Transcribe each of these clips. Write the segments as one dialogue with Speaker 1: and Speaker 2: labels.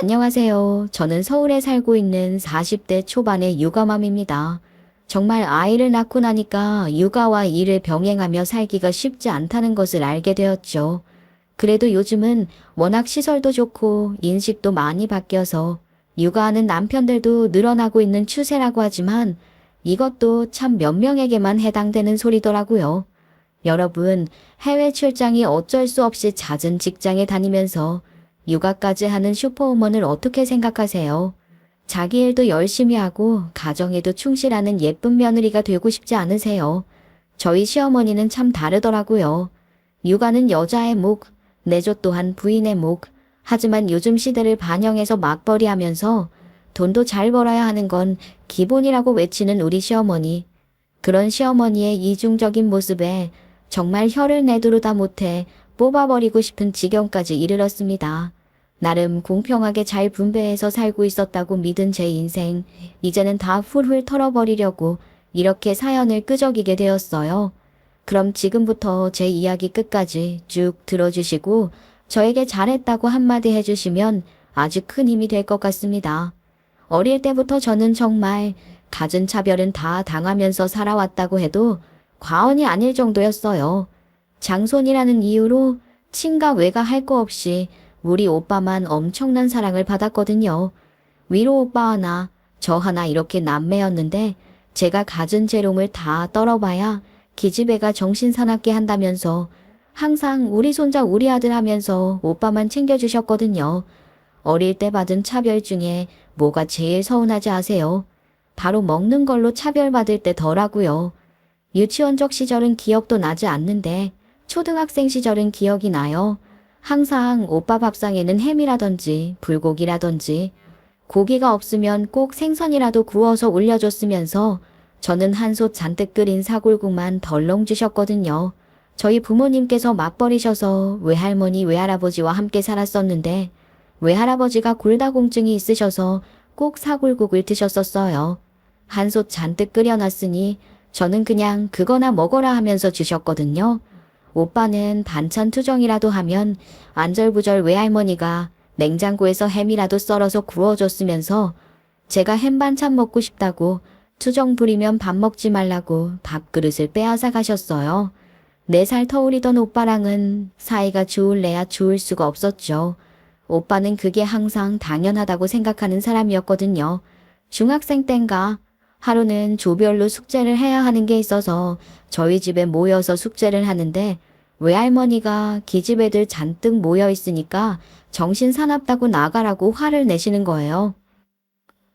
Speaker 1: 안녕하세요. 저는 서울에 살고 있는 40대 초반의 육아맘입니다. 정말 아이를 낳고 나니까 육아와 일을 병행하며 살기가 쉽지 않다는 것을 알게 되었죠. 그래도 요즘은 워낙 시설도 좋고 인식도 많이 바뀌어서 육아하는 남편들도 늘어나고 있는 추세라고 하지만 이것도 참 몇 명에게만 해당되는 소리더라고요. 여러분, 해외 출장이 어쩔 수 없이 잦은 직장에 다니면서 육아까지 하는 슈퍼우먼을 어떻게 생각하세요? 자기 일도 열심히 하고 가정에도 충실하는 예쁜 며느리가 되고 싶지 않으세요? 저희 시어머니는 참 다르더라고요. 육아는 여자의 목, 내조 또한 부인의 목. 하지만 요즘 시대를 반영해서 맞벌이 하면서 돈도 잘 벌어야 하는 건 기본이라고 외치는 우리 시어머니. 그런 시어머니의 이중적인 모습에 정말 혀를 내두르다 못해 뽑아버리고 싶은 지경까지 이르렀습니다. 나름 공평하게 잘 분배해서 살고 있었다고 믿은 제 인생, 이제는 다 훌훌 털어버리려고 이렇게 사연을 끄적이게 되었어요. 그럼 지금부터 제 이야기 끝까지 쭉 들어주시고 저에게 잘했다고 한마디 해주시면 아주 큰 힘이 될 것 같습니다. 어릴 때부터 저는 정말 갖은 차별은 다 당하면서 살아왔다고 해도 과언이 아닐 정도였어요. 장손이라는 이유로 친가 외가 할 거 없이 우리 오빠만 엄청난 사랑을 받았거든요. 위로 오빠 하나, 저 하나 이렇게 남매였는데 제가 갖은 재롱을 다 떨어봐야 기집애가 정신사납게 한다면서 항상 우리 손자 우리 아들 하면서 오빠만 챙겨주셨거든요. 어릴 때 받은 차별 중에 뭐가 제일 서운하지 아세요? 바로 먹는 걸로 차별받을 때더라고요. 유치원적 시절은 기억도 나지 않는데 초등학생 시절은 기억이 나요. 항상 오빠 밥상에는 햄이라든지 불고기라든지 고기가 없으면 꼭 생선이라도 구워서 올려줬으면서 저는 한솥 잔뜩 끓인 사골국만 덜렁 주셨거든요. 저희 부모님께서 맞벌이셔서 외할머니 외할아버지와 함께 살았었는데 외할아버지가 골다공증이 있으셔서 꼭 사골국을 드셨었어요. 한솥 잔뜩 끓여놨으니 저는 그냥 그거나 먹어라 하면서 주셨거든요. 오빠는 반찬 투정이라도 하면 안절부절 외할머니가 냉장고에서 햄이라도 썰어서 구워줬으면서 제가 햄 반찬 먹고 싶다고 투정 부리면 밥 먹지 말라고 밥그릇을 빼앗아 가셨어요. 4살 터울이던 오빠랑은 사이가 좋을래야 좋을 수가 없었죠. 오빠는 그게 항상 당연하다고 생각하는 사람이었거든요. 중학생 땐가 하루는 조별로 숙제를 해야 하는 게 있어서 저희 집에 모여서 숙제를 하는데 외할머니가 기집애들 잔뜩 모여 있으니까 정신 사납다고 나가라고 화를 내시는 거예요.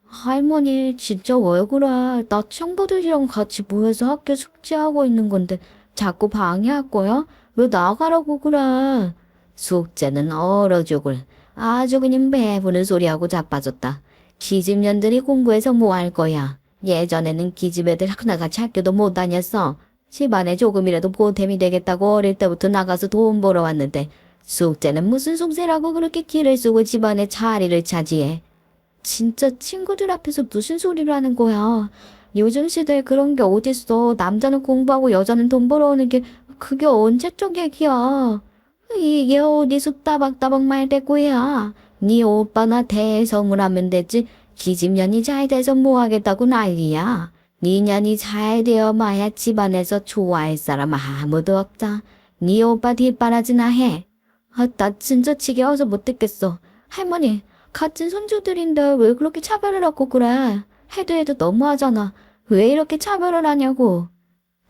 Speaker 1: 할머니 진짜 왜 그래? 나 친구들이랑 같이 모여서 학교 숙제하고 있는 건데 자꾸 방해할 거야? 왜 나가라고 그래? 숙제는 얼어 죽을. 아주 그냥 배부른 소리하고 자빠졌다. 기집년들이 공부해서 뭐 할 거야? 예전에는 기집애들 하나같이 학교도 못 다녔어. 집안에 조금이라도 보탬이 되겠다고 어릴 때부터 나가서 돈 벌어 왔는데 숙제는 무슨 숙제라고 그렇게 기를 쓰고 집안에 자리를 차지해. 진짜 친구들 앞에서 무슨 소리를 하는 거야. 요즘 시대에 그런 게 어딨어. 남자는 공부하고 여자는 돈 벌어오는 게 그게 언제적 얘기야. 이게 어디서 따박따박 말대꾸야. 네 오빠나 대성을 하면 되지. 기집년이 잘 돼서 뭐 하겠다고 난리야. 네 년이 잘 되어 마야 집안에서 좋아할 사람 아무도 없다. 네 오빠 뒷바라지나 해. 아, 나 진짜 지겨워서 못 듣겠어. 할머니, 같은 손주들인데 왜 그렇게 차별을 하고 그래? 해도 너무하잖아. 왜 이렇게 차별을 하냐고.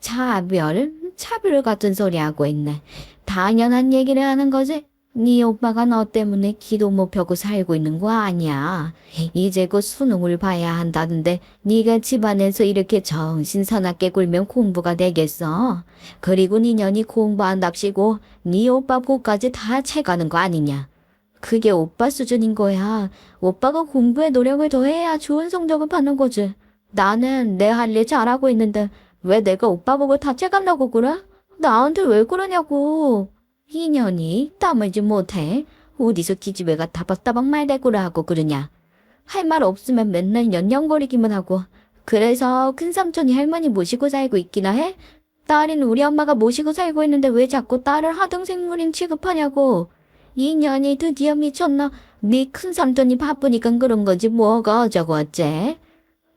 Speaker 1: 차별? 차별 같은 소리 하고 있네. 당연한 얘기를 하는 거지. 네 오빠가 너 때문에 기도 못 펴고 살고 있는 거 아니야. 이제 곧 수능을 봐야 한다는데 네가 집안에서 이렇게 정신사납게 굴면 공부가 되겠어. 그리고 네 년이 공부한답시고 네 오빠 복까지 다 채가는 거 아니냐. 그게 오빠 수준인 거야. 오빠가 공부에 노력을 더해야 좋은 성적을 받는 거지. 나는 내 할 일 잘하고 있는데 왜 내가 오빠 보고 다 채간다고 그래? 나한테 왜 그러냐고. 인연이 따물지 못해. 어디서 기집애가 따박따박 말대꾸를 하고 그러냐. 할 말 없으면 맨날 연연거리기만 하고. 그래서 큰삼촌이 할머니 모시고 살고 있기나 해? 딸인 우리 엄마가 모시고 살고 있는데 왜 자꾸 딸을 하등생물인 취급하냐고. 인연이 드디어 미쳤나? 네 큰삼촌이 바쁘니까 그런 거지 뭐가 어쩌고 어째?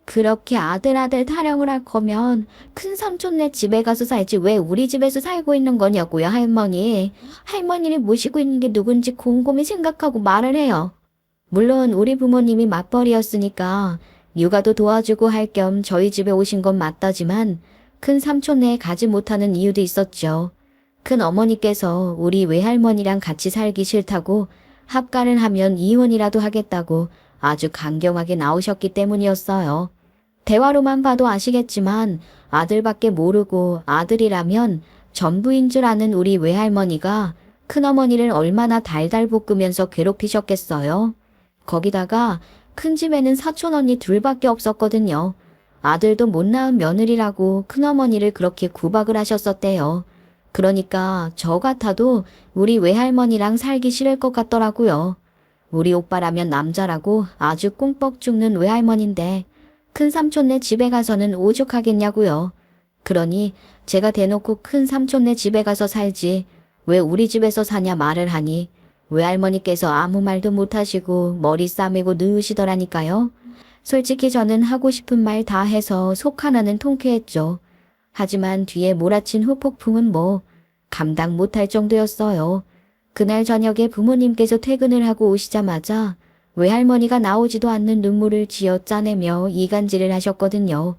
Speaker 1: 그렇게 아들 타령을 할 거면 큰삼촌네 집에 가서 살지 왜 우리 집에서 살고 있는 거냐고요, 할머니. 할머니를 모시고 있는 게 누군지 곰곰이 생각하고 말을 해요. 물론 우리 부모님이 맞벌이였으니까 육아도 도와주고 할 겸 저희 집에 오신 건 맞다지만 큰 삼촌네에 가지 못하는 이유도 있었죠. 큰 어머니께서 우리 외할머니랑 같이 살기 싫다고 합가를 하면 이혼이라도 하겠다고 아주 강경하게 나오셨기 때문이었어요. 대화로만 봐도 아시겠지만 아들밖에 모르고 아들이라면 전부인 줄 아는 우리 외할머니가 큰어머니를 얼마나 달달 볶으면서 괴롭히셨겠어요. 거기다가 큰 집에는 사촌 언니 둘밖에 없었거든요. 아들도 못 낳은 며느리라고 큰어머니를 그렇게 구박을 하셨었대요. 그러니까 저 같아도 우리 외할머니랑 살기 싫을 것 같더라고요. 우리 오빠라면 남자라고 아주 꽁뻑 죽는 외할머니인데 큰 삼촌네 집에 가서는 오죽하겠냐고요. 그러니 제가 대놓고 큰 삼촌네 집에 가서 살지 왜 우리 집에서 사냐 말을 하니 외할머니께서 아무 말도 못하시고 머리 싸매고 누우시더라니까요. 솔직히 저는 하고 싶은 말 다 해서 속 하나는 통쾌했죠. 하지만 뒤에 몰아친 후폭풍은 뭐 감당 못할 정도였어요. 그날 저녁에 부모님께서 퇴근을 하고 오시자마자 외할머니가 나오지도 않는 눈물을 지어 짜내며 이간질을 하셨거든요.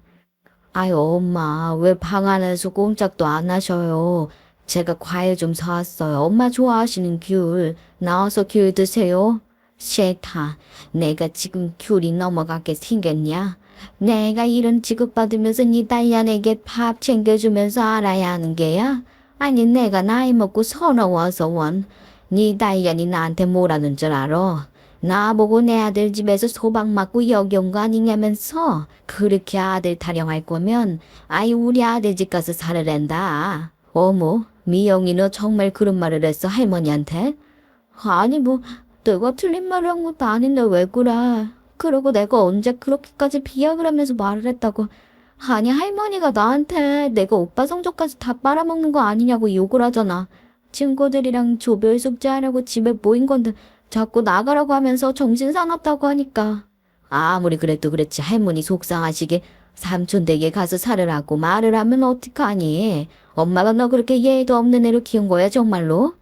Speaker 1: 아유 엄마 왜 방 안에서 꼼짝도 안 하셔요. 제가 과일 좀 사왔어요. 엄마 좋아하시는 귤. 나와서 귤 드세요. 싫다. 내가 지금 귤이 넘어가게 생겼냐? 내가 이런 취급받으면서 네 딸년에게 밥 챙겨주면서 알아야 하는 게야? 아니 내가 나이 먹고 서러워서 원. 네 딸년이 나한테 뭐라는 줄 알아? 나보고 내 아들 집에서 소방 맞고 여기 온 거 아니냐면서 그렇게 아들 타령할 거면 아이 우리 아들 집 가서 살으랜다. 어머 미영이 너 정말 그런 말을 했어 할머니한테? 아니 뭐 내가 틀린 말을 한 것도 아닌데 왜 그래. 그리고 내가 언제 그렇게까지 비약을 하면서 말을 했다고. 아니 할머니가 나한테 내가 오빠 성적까지 다 빨아먹는 거 아니냐고 욕을 하잖아. 친구들이랑 조별 숙제하려고 집에 모인 건데 자꾸 나가라고 하면서 정신 사납다고 하니까. 아무리 그래도 그렇지 할머니 속상하시게 삼촌 댁에 가서 살으라고 말을 하면 어떡하니. 엄마가 너 그렇게 예의도 없는 애로 키운 거야 정말로?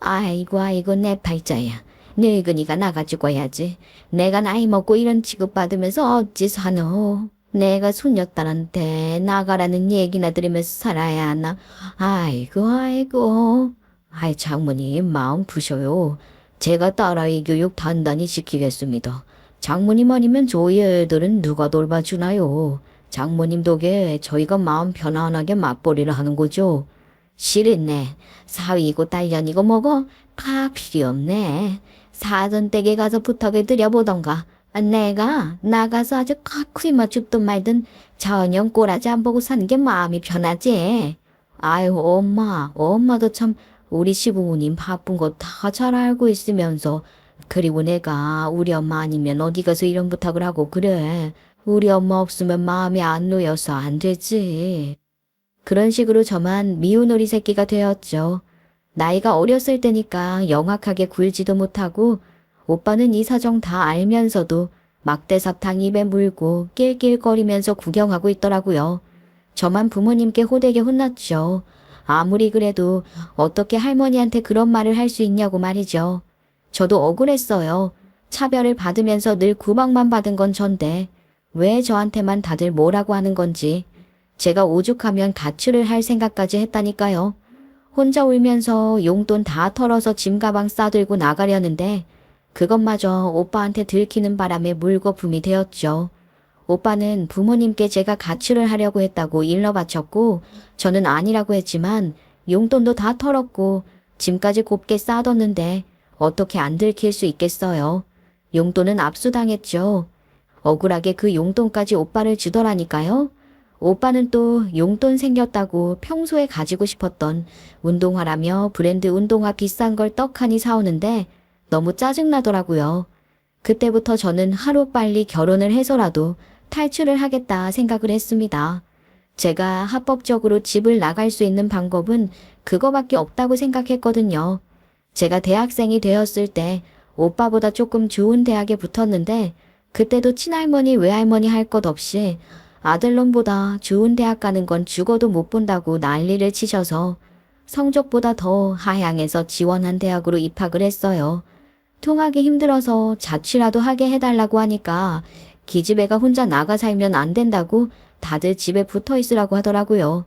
Speaker 1: 아이고 내 팔자야. 늙은이가 나가 죽어야지. 내가 나이 먹고 이런 취급받으면서 어찌 사노. 내가 손녀딸한테 나가라는 얘기나 들으면서 살아야 하나. 아이고. 아이 장모님 마음 푸셔요. 제가 딸아이 교육 단단히 시키겠습니다. 장모님 아니면 저희 애들은 누가 돌봐주나요? 장모님 덕에 저희가 마음 편안하게 맞벌이를 하는 거죠. 싫네. 사위고 딸년이고 뭐고 다 필요 없네. 사돈 댁에 가서 부탁을 드려보던가. 내가 나가서 아주 카쿠이마 죽든 말든 전혀 꼬라지 안 보고 사는 게 마음이 편하지. 아유 엄마도 참 우리 시부모님 바쁜 거 다 잘 알고 있으면서 그리고 내가 우리 엄마 아니면 어디 가서 이런 부탁을 하고 그래. 우리 엄마 없으면 마음이 안 놓여서 안 되지. 그런 식으로 저만 미운 오리 새끼가 되었죠. 나이가 어렸을 때니까 영악하게 굴지도 못하고 오빠는 이 사정 다 알면서도 막대사탕 입에 물고 낄낄거리면서 구경하고 있더라고요. 저만 부모님께 호되게 혼났죠. 아무리 그래도 어떻게 할머니한테 그런 말을 할 수 있냐고 말이죠. 저도 억울했어요. 차별을 받으면서 늘 구박만 받은 건 전데 왜 저한테만 다들 뭐라고 하는 건지. 제가 오죽하면 가출을 할 생각까지 했다니까요. 혼자 울면서 용돈 다 털어서 짐 가방 싸들고 나가려는데 그것마저 오빠한테 들키는 바람에 물거품이 되었죠. 오빠는 부모님께 제가 가출을 하려고 했다고 일러 바쳤고 저는 아니라고 했지만 용돈도 다 털었고 짐까지 곱게 싸뒀는데 어떻게 안 들킬 수 있겠어요. 용돈은 압수당했죠. 억울하게 그 용돈까지 오빠를 주더라니까요. 오빠는 또 용돈 생겼다고 평소에 가지고 싶었던 운동화라며 브랜드 운동화 비싼 걸 떡하니 사오는데 너무 짜증나더라고요. 그때부터 저는 하루빨리 결혼을 해서라도 탈출을 하겠다 생각을 했습니다. 제가 합법적으로 집을 나갈 수 있는 방법은 그거밖에 없다고 생각했거든요. 제가 대학생이 되었을 때 오빠보다 조금 좋은 대학에 붙었는데 그때도 친할머니 외할머니 할 것 없이 아들놈보다 좋은 대학 가는 건 죽어도 못 본다고 난리를 치셔서 성적보다 더 하향해서 지원한 대학으로 입학을 했어요. 통하기 힘들어서 자취라도 하게 해달라고 하니까 기집애가 혼자 나가 살면 안 된다고 다들 집에 붙어 있으라고 하더라고요.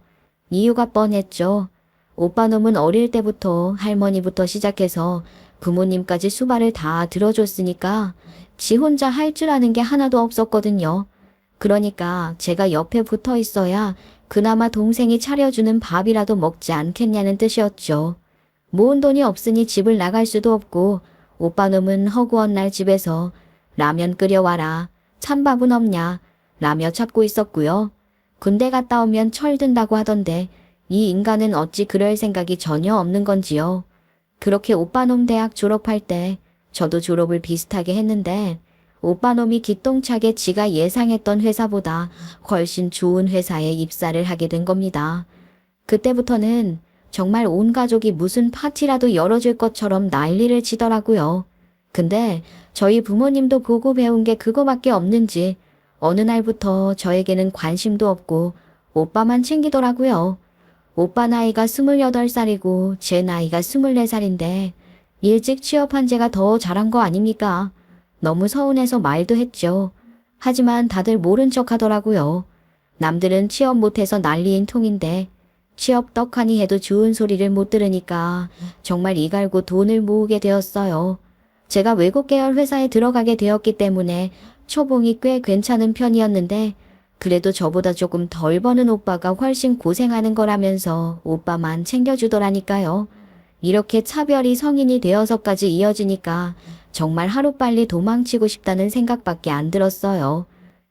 Speaker 1: 이유가 뻔했죠. 오빠 놈은 어릴 때부터 할머니부터 시작해서 부모님까지 수발을 다 들어줬으니까 지 혼자 할 줄 아는 게 하나도 없었거든요. 그러니까 제가 옆에 붙어 있어야 그나마 동생이 차려주는 밥이라도 먹지 않겠냐는 뜻이었죠. 모은 돈이 없으니 집을 나갈 수도 없고 오빠 놈은 허구한 날 집에서 라면 끓여와라, 찬밥은 없냐 라며 찾고 있었고요. 군대 갔다 오면 철든다고 하던데 이 인간은 어찌 그럴 생각이 전혀 없는 건지요. 그렇게 오빠 놈 대학 졸업할 때 저도 졸업을 비슷하게 했는데 오빠 놈이 기똥차게 지가 예상했던 회사보다 훨씬 좋은 회사에 입사를 하게 된 겁니다. 그때부터는 정말 온 가족이 무슨 파티라도 열어줄 것처럼 난리를 치더라고요. 근데 저희 부모님도 보고 배운 게 그거밖에 없는지 어느 날부터 저에게는 관심도 없고 오빠만 챙기더라고요. 오빠 나이가 28살이고 제 나이가 24살인데 일찍 취업한 제가 더 잘한 거 아닙니까? 너무 서운해서 말도 했죠. 하지만 다들 모른 척 하더라고요. 남들은 취업 못해서 난리인 통인데 취업 떡하니 해도 좋은 소리를 못 들으니까 정말 이갈고 돈을 모으게 되었어요. 제가 외국 계열 회사에 들어가게 되었기 때문에 초봉이 꽤 괜찮은 편이었는데 그래도 저보다 조금 덜 버는 오빠가 훨씬 고생하는 거라면서 오빠만 챙겨주더라니까요. 이렇게 차별이 성인이 되어서까지 이어지니까 정말 하루빨리 도망치고 싶다는 생각밖에 안 들었어요.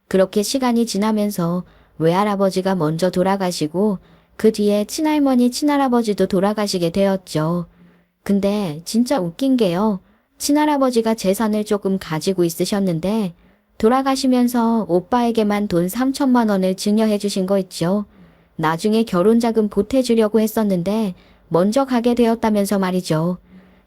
Speaker 1: 그렇게 시간이 지나면서 외할아버지가 먼저 돌아가시고 그 뒤에 친할머니, 친할아버지도 돌아가시게 되었죠. 근데 진짜 웃긴 게요. 친할아버지가 재산을 조금 가지고 있으셨는데 돌아가시면서 오빠에게만 돈 3천만 원을 증여해 주신 거 있죠. 나중에 결혼자금 보태주려고 했었는데 먼저 가게 되었다면서 말이죠.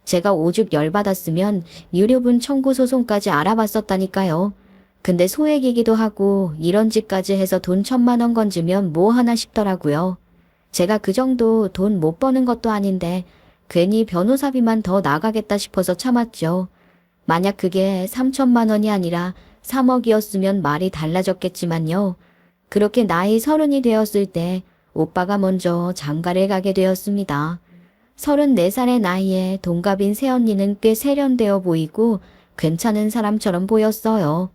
Speaker 1: 제가 오죽 열받았으면 유류분 청구 소송까지 알아봤었다니까요. 근데 소액이기도 하고 이런 짓까지 해서 돈 1,000만 원 건지면 뭐 하나 싶더라고요. 제가 그 정도 돈 못 버는 것도 아닌데 괜히 변호사비만 더 나가겠다 싶어서 참았죠. 만약 그게 3천만 원이 아니라 3억이었으면 말이 달라졌겠지만요. 그렇게 나이 30이 되었을 때 오빠가 먼저 장가를 가게 되었습니다. 34살의 나이에 동갑인 새언니는 꽤 세련되어 보이고 괜찮은 사람처럼 보였어요.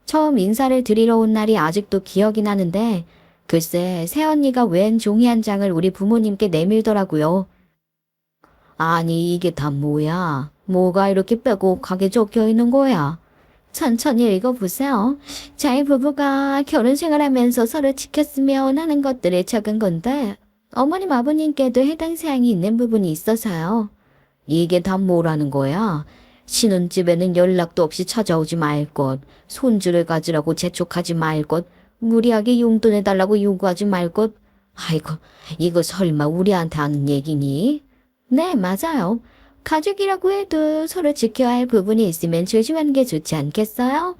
Speaker 1: 처음 인사를 드리러 온 날이 아직도 기억이 나는데 글쎄 새언니가 웬 종이 한 장을 우리 부모님께 내밀더라고요. 아니 이게 다 뭐야? 뭐가 이렇게 빼곡하게 적혀 있는 거야? 천천히 읽어보세요. 저희 부부가 결혼 생활하면서 서로 지켰으면 하는 것들을 적은 건데 어머님 아버님께도 해당 사항이 있는 부분이 있어서요. 이게 다 뭐라는 거야? 신혼집에는 연락도 없이 찾아오지 말 것, 손주를 가지라고 재촉하지 말 것, 무리하게 용돈해달라고 요구하지 말 것. 아이고, 이거 설마 우리한테 하는 얘기니? 네, 맞아요. 가족이라고 해도 서로 지켜야 할 부분이 있으면 조심하는 게 좋지 않겠어요?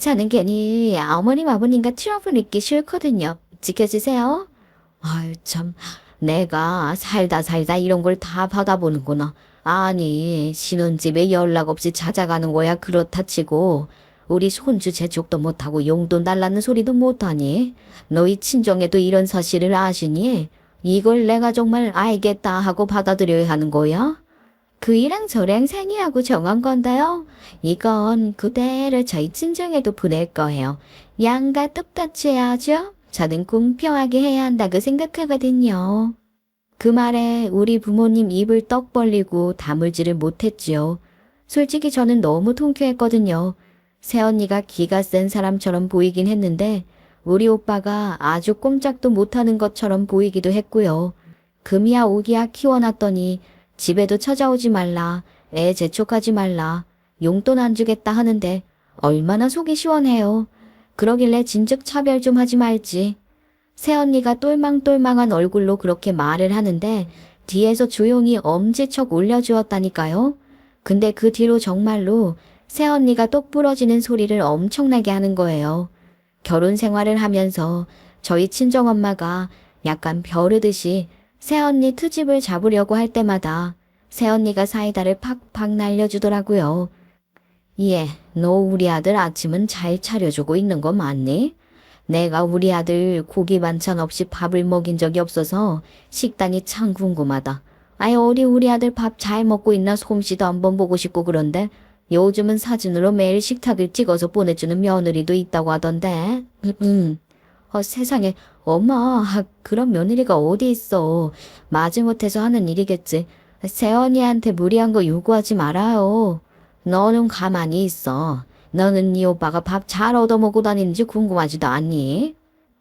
Speaker 1: 저는 괜히 어머님 아버님과 트러블 있기 싫거든요. 지켜주세요. 아유 참, 내가 살다 이런 걸 다 받아보는구나. 아니, 신혼집에 연락 없이 찾아가는 거야 그렇다 치고 우리 손주 재촉도 못하고 용돈 달라는 소리도 못하니? 너희 친정에도 이런 사실을 아시니? 이걸 내가 정말 알겠다 하고 받아들여야 하는 거야? 그이랑 저랑 상의하고 정한 건데요. 이건 그대로 저희 친정에도 보낼 거예요. 양가 똑같이 해야죠. 저는 공평하게 해야 한다고 생각하거든요. 그 말에 우리 부모님 입을 떡 벌리고 다물지를 못했지요. 솔직히 저는 너무 통쾌했거든요. 새언니가 기가 센 사람처럼 보이긴 했는데 우리 오빠가 아주 꼼짝도 못하는 것처럼 보이기도 했고요. 금이야 오기야 키워놨더니 집에도 찾아오지 말라, 애 재촉하지 말라, 용돈 안 주겠다 하는데 얼마나 속이 시원해요. 그러길래 진즉 차별 좀 하지 말지. 새언니가 똘망똘망한 얼굴로 그렇게 말을 하는데 뒤에서 조용히 엄지척 올려주었다니까요. 근데 그 뒤로 정말로 새언니가 똑 부러지는 소리를 엄청나게 하는 거예요. 결혼 생활을 하면서 저희 친정엄마가 약간 벼르듯이 새언니 트집을 잡으려고 할 때마다 새언니가 사이다를 팍팍 날려주더라고요. 예, 너 우리 아들 아침은 잘 차려주고 있는 거 맞니? 내가 우리 아들 고기 반찬 없이 밥을 먹인 적이 없어서 식단이 참 궁금하다. 아이 어디 우리 아들 밥 잘 먹고 있나 솜씨도 한번 보고 싶고 그런데 요즘은 사진으로 매일 식탁을 찍어서 보내주는 며느리도 있다고 하던데. 세상에 엄마 그런 며느리가 어디 있어. 마지못해서 하는 일이겠지. 세연이한테 무리한 거 요구하지 말아요. 너는 가만히 있어. 너는 네 오빠가 밥 잘 얻어먹고 다니는지 궁금하지도 않니?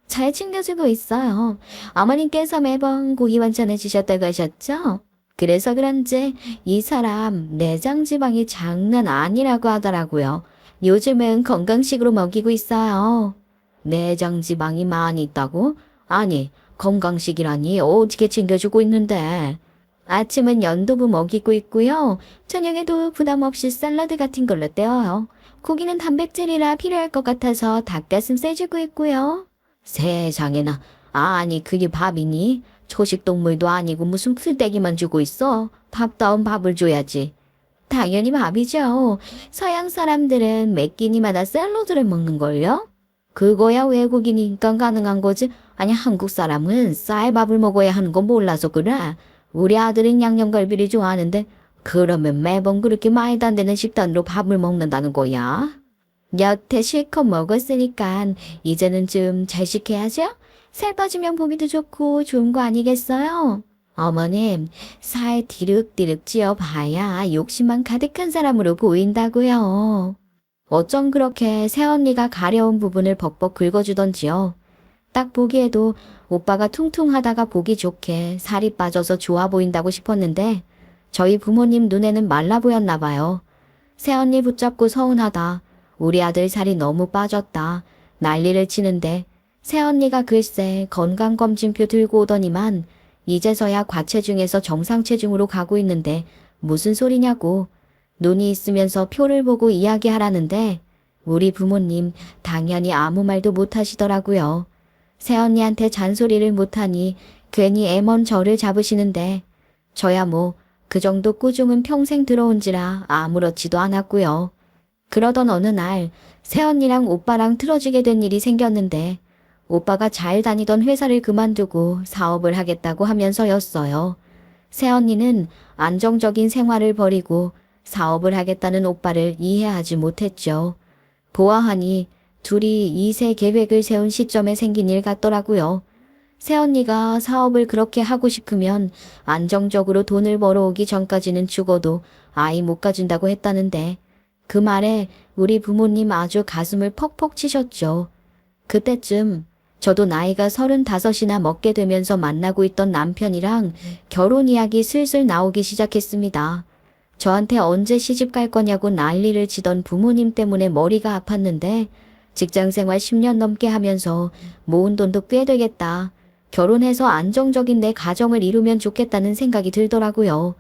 Speaker 1: 잘 챙겨주고 있어요. 어머님께서 매번 고기 반찬해 주셨다고 하셨죠? 그래서 그런지 이 사람 내장 지방이 장난 아니라고 하더라고요. 요즘은 건강식으로 먹이고 있어요. 내장 지방이 많이 있다고? 아니, 건강식이라니 어떻게 챙겨주고 있는데? 아침은 연두부 먹이고 있고요. 저녁에도 부담 없이 샐러드 같은 걸로 때워요. 고기는 단백질이라 필요할 것 같아서 닭가슴살 주고 있고요. 세상에나. 아니 그게 밥이니? 초식동물도 아니고 무슨 풀떼기만 주고 있어? 밥다운 밥을 줘야지. 당연히 밥이죠. 서양 사람들은 몇 끼니마다 샐러드를 먹는걸요? 그거야 외국인이니까 가능한 거지. 아니 한국 사람은 쌀밥을 먹어야 하는 거 몰라서 그래. 우리 아들은 양념갈비를 좋아하는데 그러면 매번 그렇게 말도 안 되는 식단으로 밥을 먹는다는 거야? 여태 실컷 먹었으니까 이제는 좀 잘 시켜야죠? 살 빠지면 보기도 좋고 좋은 거 아니겠어요? 어머님, 살 디륵디륵 찌어봐야 욕심만 가득한 사람으로 보인다고요. 어쩜 그렇게 새언니가 가려운 부분을 벅벅 긁어주던지요. 딱 보기에도 오빠가 퉁퉁하다가 보기 좋게 살이 빠져서 좋아 보인다고 싶었는데 저희 부모님 눈에는 말라 보였나 봐요. 새언니 붙잡고 서운하다. 우리 아들 살이 너무 빠졌다. 난리를 치는데 새언니가 글쎄 건강검진표 들고 오더니만 이제서야 과체중에서 정상체중으로 가고 있는데 무슨 소리냐고. 눈이 있으면서 표를 보고 이야기하라는데 우리 부모님 당연히 아무 말도 못 하시더라고요. 새언니한테 잔소리를 못하니 괜히 애먼 저를 잡으시는데 저야 뭐 그 정도 꾸중은 평생 들어온지라 아무렇지도 않았고요. 그러던 어느 날 새언니랑 오빠랑 틀어지게 된 일이 생겼는데 오빠가 잘 다니던 회사를 그만두고 사업을 하겠다고 하면서였어요. 새언니는 안정적인 생활을 버리고 사업을 하겠다는 오빠를 이해하지 못했죠. 보아하니 둘이 2세 계획을 세운 시점에 생긴 일 같더라고요. 새언니가 사업을 그렇게 하고 싶으면 안정적으로 돈을 벌어오기 전까지는 죽어도 아이 못 가진다고 했다는데 그 말에 우리 부모님 아주 가슴을 퍽퍽 치셨죠. 그때쯤 저도 나이가 35이나 먹게 되면서 만나고 있던 남편이랑 결혼 이야기 슬슬 나오기 시작했습니다. 저한테 언제 시집 갈 거냐고 난리를 치던 부모님 때문에 머리가 아팠는데 직장생활 10년 넘게 하면서 모은 돈도 꽤 되겠다. 결혼해서 안정적인 내 가정을 이루면 좋겠다는 생각이 들더라고요.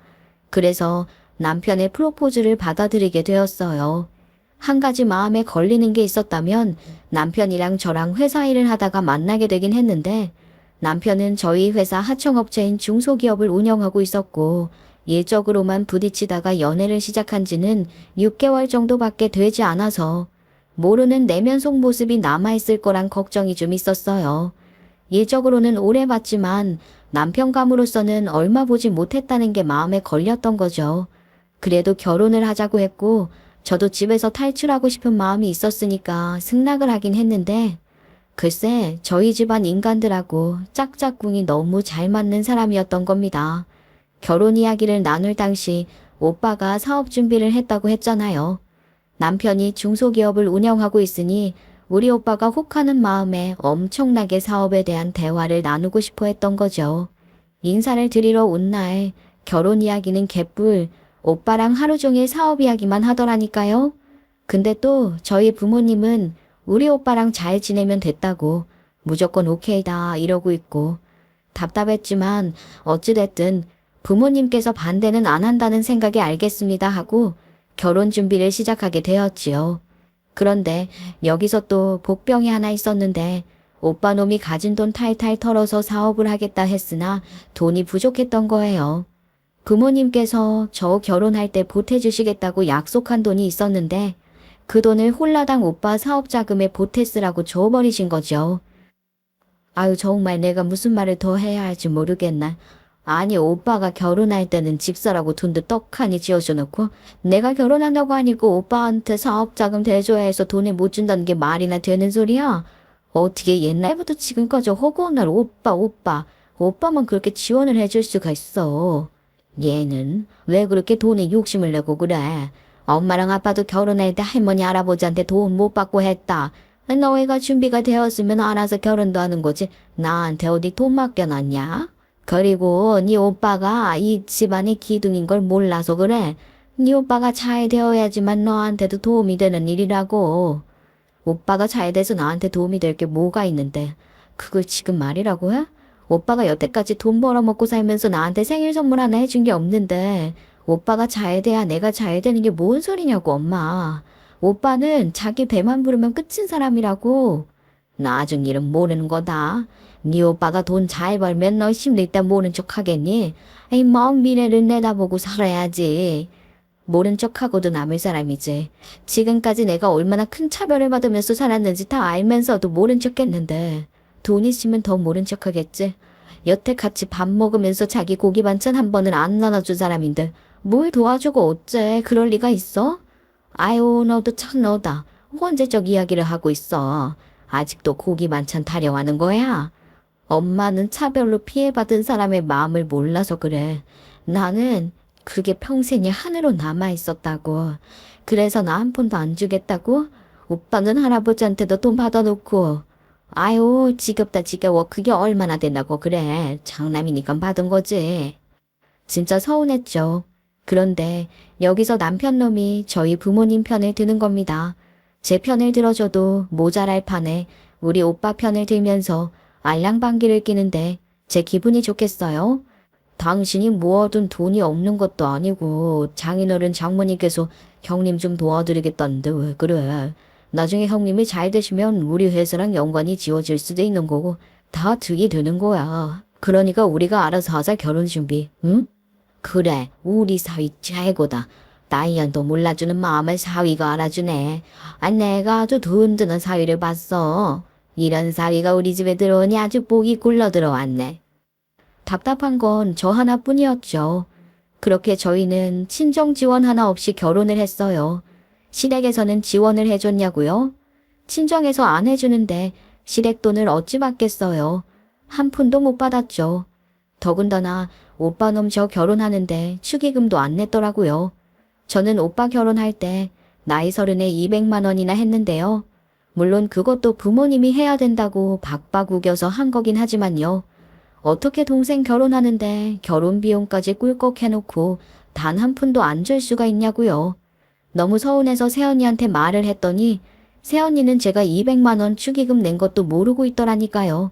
Speaker 1: 그래서 남편의 프로포즈를 받아들이게 되었어요. 한 가지 마음에 걸리는 게 있었다면 남편이랑 저랑 회사 일을 하다가 만나게 되긴 했는데 남편은 저희 회사 하청업체인 중소기업을 운영하고 있었고 일적으로만 부딪히다가 연애를 시작한 지는 6개월 정도밖에 되지 않아서 모르는 내면 속 모습이 남아있을 거란 걱정이 좀 있었어요. 일적으로는 오래 봤지만 남편감으로서는 얼마 보지 못했다는 게 마음에 걸렸던 거죠. 그래도 결혼을 하자고 했고 저도 집에서 탈출하고 싶은 마음이 있었으니까 승낙을 하긴 했는데 글쎄 저희 집안 인간들하고 짝짝꿍이 너무 잘 맞는 사람이었던 겁니다. 결혼 이야기를 나눌 당시 오빠가 사업 준비를 했다고 했잖아요. 남편이 중소기업을 운영하고 있으니 우리 오빠가 혹하는 마음에 엄청나게 사업에 대한 대화를 나누고 싶어 했던 거죠. 인사를 드리러 온 날 결혼 이야기는 개뿔 오빠랑 하루 종일 사업 이야기만 하더라니까요. 근데 또 저희 부모님은 우리 오빠랑 잘 지내면 됐다고 무조건 오케이다 이러고 있고 답답했지만 어찌됐든 부모님께서 반대는 안 한다는 생각에 알겠습니다 하고 결혼 준비를 시작하게 되었지요. 그런데 여기서 또 복병이 하나 있었는데 오빠 놈이 가진 돈 탈탈 털어서 사업을 하겠다 했으나 돈이 부족했던 거예요. 부모님께서 저 결혼할 때 보태주시겠다고 약속한 돈이 있었는데 그 돈을 홀라당 오빠 사업 자금에 보태 쓰라고 줘버리신 거죠. 아유 정말 내가 무슨 말을 더 해야 할지 모르겠나. 아니 오빠가 결혼할 때는 집사라고 돈도 떡하니 지어줘놓고 내가 결혼한다고 하니까 오빠한테 사업자금 대줘야 해서 돈을 못 준다는 게 말이나 되는 소리야? 어떻게 옛날부터 지금까지 허구한 오빠만 그렇게 지원을 해줄 수가 있어. 얘는 왜 그렇게 돈에 욕심을 내고 그래? 엄마랑 아빠도 결혼할 때 할머니 할아버지한테 도움 못 받고 했다. 너희가 준비가 되었으면 알아서 결혼도 하는 거지. 나한테 어디 돈 맡겨놨냐? 그리고 네 오빠가 이 집안의 기둥인 걸 몰라서 그래. 네 오빠가 잘 되어야지만 너한테도 도움이 되는 일이라고. 오빠가 잘 돼서 나한테 도움이 될 게 뭐가 있는데 그걸 지금 말이라고 해? 오빠가 여태까지 돈 벌어먹고 살면서 나한테 생일 선물 하나 해준 게 없는데 오빠가 잘 돼야 내가 잘 되는 게 뭔 소리냐고 엄마. 오빠는 자기 배만 부르면 끝인 사람이라고. 나중 일은 모르는 거다. 네 오빠가 돈 잘 벌면 너 힘들 때 모른 척 하겠니? 이 먼 미래를 내다보고 살아야지. 모른 척하고도 남을 사람이지. 지금까지 내가 얼마나 큰 차별을 받으면서 살았는지 다 알면서도 모른 척했는데 돈 있으면 더 모른 척하겠지. 여태 같이 밥 먹으면서 자기 고기 반찬 한 번은 안 나눠준 사람인데 뭘 도와주고 어째 그럴 리가 있어? 아유 너도 참 너다. 언제적 이야기를 하고 있어. 아직도 고기 반찬 타령하는 거야? 엄마는 차별로 피해받은 사람의 마음을 몰라서 그래. 나는 그게 평생이 하늘로 남아있었다고. 그래서 나 한 푼도 안 주겠다고? 오빠는 할아버지한테도 돈 받아놓고. 아유 지겹다 지겨워. 그게 얼마나 된다고 그래. 장남이니까 받은 거지. 진짜 서운했죠. 그런데 여기서 남편 놈이 저희 부모님 편을 드는 겁니다. 제 편을 들어줘도 모자랄 판에 우리 오빠 편을 들면서 알랑방귀를 끼는데 제 기분이 좋겠어요? 당신이 모아둔 돈이 없는 것도 아니고 장인어른 장모님께서 형님 좀 도와드리겠다는데 왜 그래? 나중에 형님이 잘 되시면 우리 회사랑 연관이 지워질 수도 있는 거고 다 득이 되는 거야. 그러니까 우리가 알아서 하자 결혼 준비, 응? 그래, 우리 사위 최고다. 나이언도 몰라주는 마음을 사위가 알아주네. 아, 내가 아주 든든한 사위를 봤어. 이런 사위가 우리 집에 들어오니 아주 복이 굴러 들어왔네. 답답한 건 저 하나뿐이었죠. 그렇게 저희는 친정 지원 하나 없이 결혼을 했어요. 시댁에서는 지원을 해줬냐고요? 친정에서 안 해주는데 시댁돈을 어찌 받겠어요. 한 푼도 못 받았죠. 더군다나 오빠 놈 저 결혼하는데 축의금도 안 냈더라고요. 저는 오빠 결혼할 때 나이 30에 200만 원이나 했는데요. 물론 그것도 부모님이 해야 된다고 박박 우겨서 한 거긴 하지만요. 어떻게 동생 결혼하는데 결혼 비용까지 꿀꺽 해놓고 단 한 푼도 안 줄 수가 있냐고요. 너무 서운해서 새언니한테 말을 했더니 새언니는 제가 200만 원 축의금 낸 것도 모르고 있더라니까요.